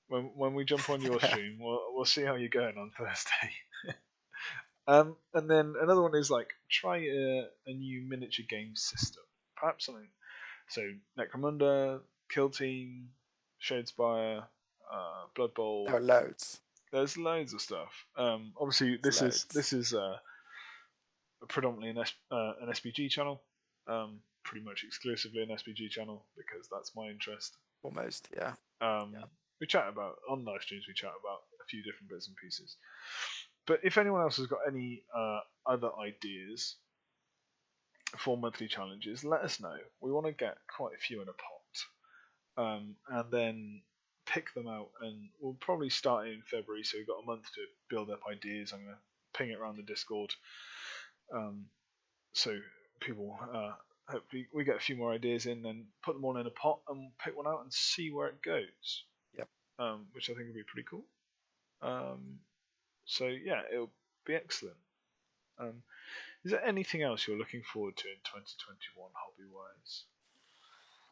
When we jump on your stream, we'll see how you're going on Thursday. And then another one is like try a new miniature game system, perhaps something. So Necromunda, Kill Team, Shadespire, Blood Bowl. There are loads. There's loads of stuff. Obviously, this is predominantly an SPG channel, pretty much exclusively an SPG channel because that's my interest. Almost, yeah. We chat about on live streams. We chat about a few different bits and pieces. But if anyone else has got any other ideas for monthly challenges, let us know. We want to get quite a few in a pot, and then pick them out. And we'll probably start in February, so we've got a month to build up ideas. I'm going to ping it around the Discord, so people hopefully we get a few more ideas in, and put them all in a pot and pick one out and see where it goes. Yep. Which I think would be pretty cool. So yeah, it'll be excellent. Is there anything else you're looking forward to in 2021 hobby-wise?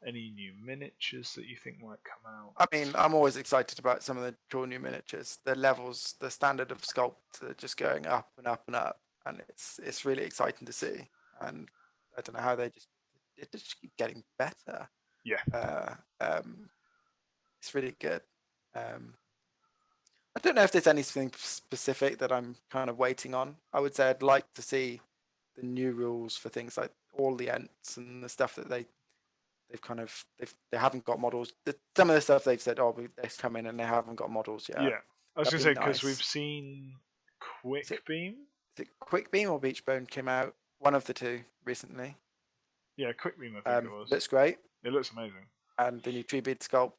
Any new miniatures that you think might come out? I mean, I'm always excited about some of the cool new miniatures. The levels, the standard of sculpt are just going up and up and up, and it's really exciting to see. And I don't know how they just keep getting better. Yeah. It's really good. I don't know if there's anything specific that I'm kind of waiting on. I would say I'd like to see the new rules for things like all the Ents and the stuff that they haven't got models. Some of the stuff they've said, oh, they've come in and they haven't got models yet. Yeah, I was going to say because nice. we've seen Quick Beam. Is it Quick Beam or Beachbone came out? One of the two recently. Yeah, Quick Beam. I think it was. Looks great. It looks amazing. And the new Treebeard sculpt.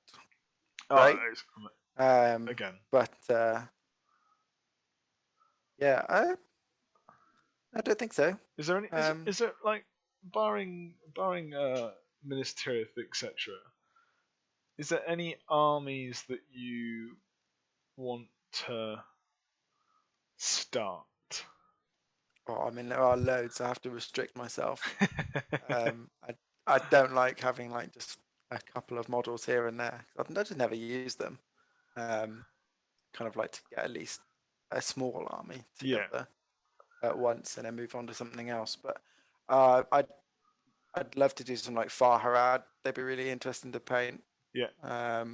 Right. Again. But yeah, I don't think so. Is there any? Is there like barring Minas Tirith, etc. Is there any armies that you want to start? Oh, I mean, there are loads. I have to restrict myself. I don't like having like just a couple of models here and there. I just never use them. Kind of like to get at least a small army together at once and then move on to something else. But I'd love to do some like Far Harad. They'd be really interesting to paint. Yeah. I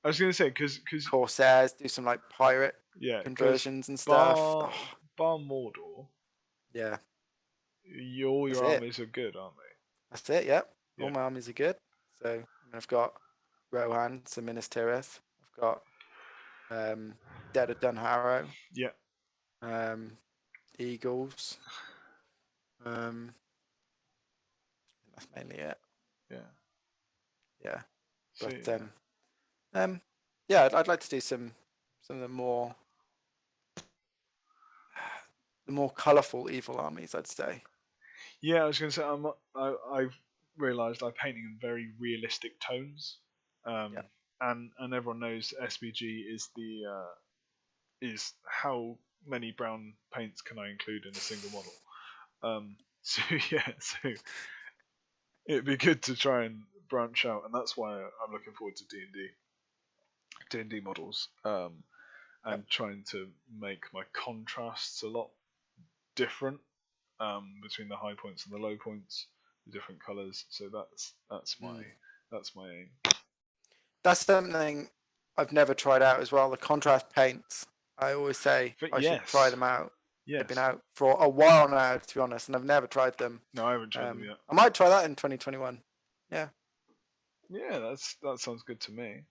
was going to say because Corsairs, do some like pirate conversions and stuff. Bar Mordor. Yeah. All your armies are good, aren't they? That's it. Yep. Yeah. All my armies are good. So I mean, I've got Rohan, some Minas Tirith. I've got Dead of Dunharrow. Yeah. Eagles. That's mainly it. Yeah. Yeah. But yeah, I'd like to do some of the more colourful evil armies, I'd say. Yeah, I was going to say I've realised I'm painting in very realistic tones. And everyone knows SBG is how many brown paints can I include in a single model. So it'd be good to try and branch out, and that's why I'm looking forward to D&D models. and trying to make my contrasts a lot different between the high points and the low points, the different colours. So that's my aim. That's something I've never tried out as well. The contrast paints. I always say But I should try them out. Yes. They've been out for a while now, to be honest, and I've never tried them. No, I haven't tried them yet. I might try that in 2021. Yeah. Yeah, that sounds good to me.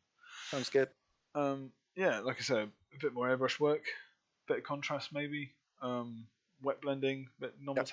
Sounds good. Yeah, like I said, a bit more airbrush work, bit of contrast maybe, wet blending, bit non-metallic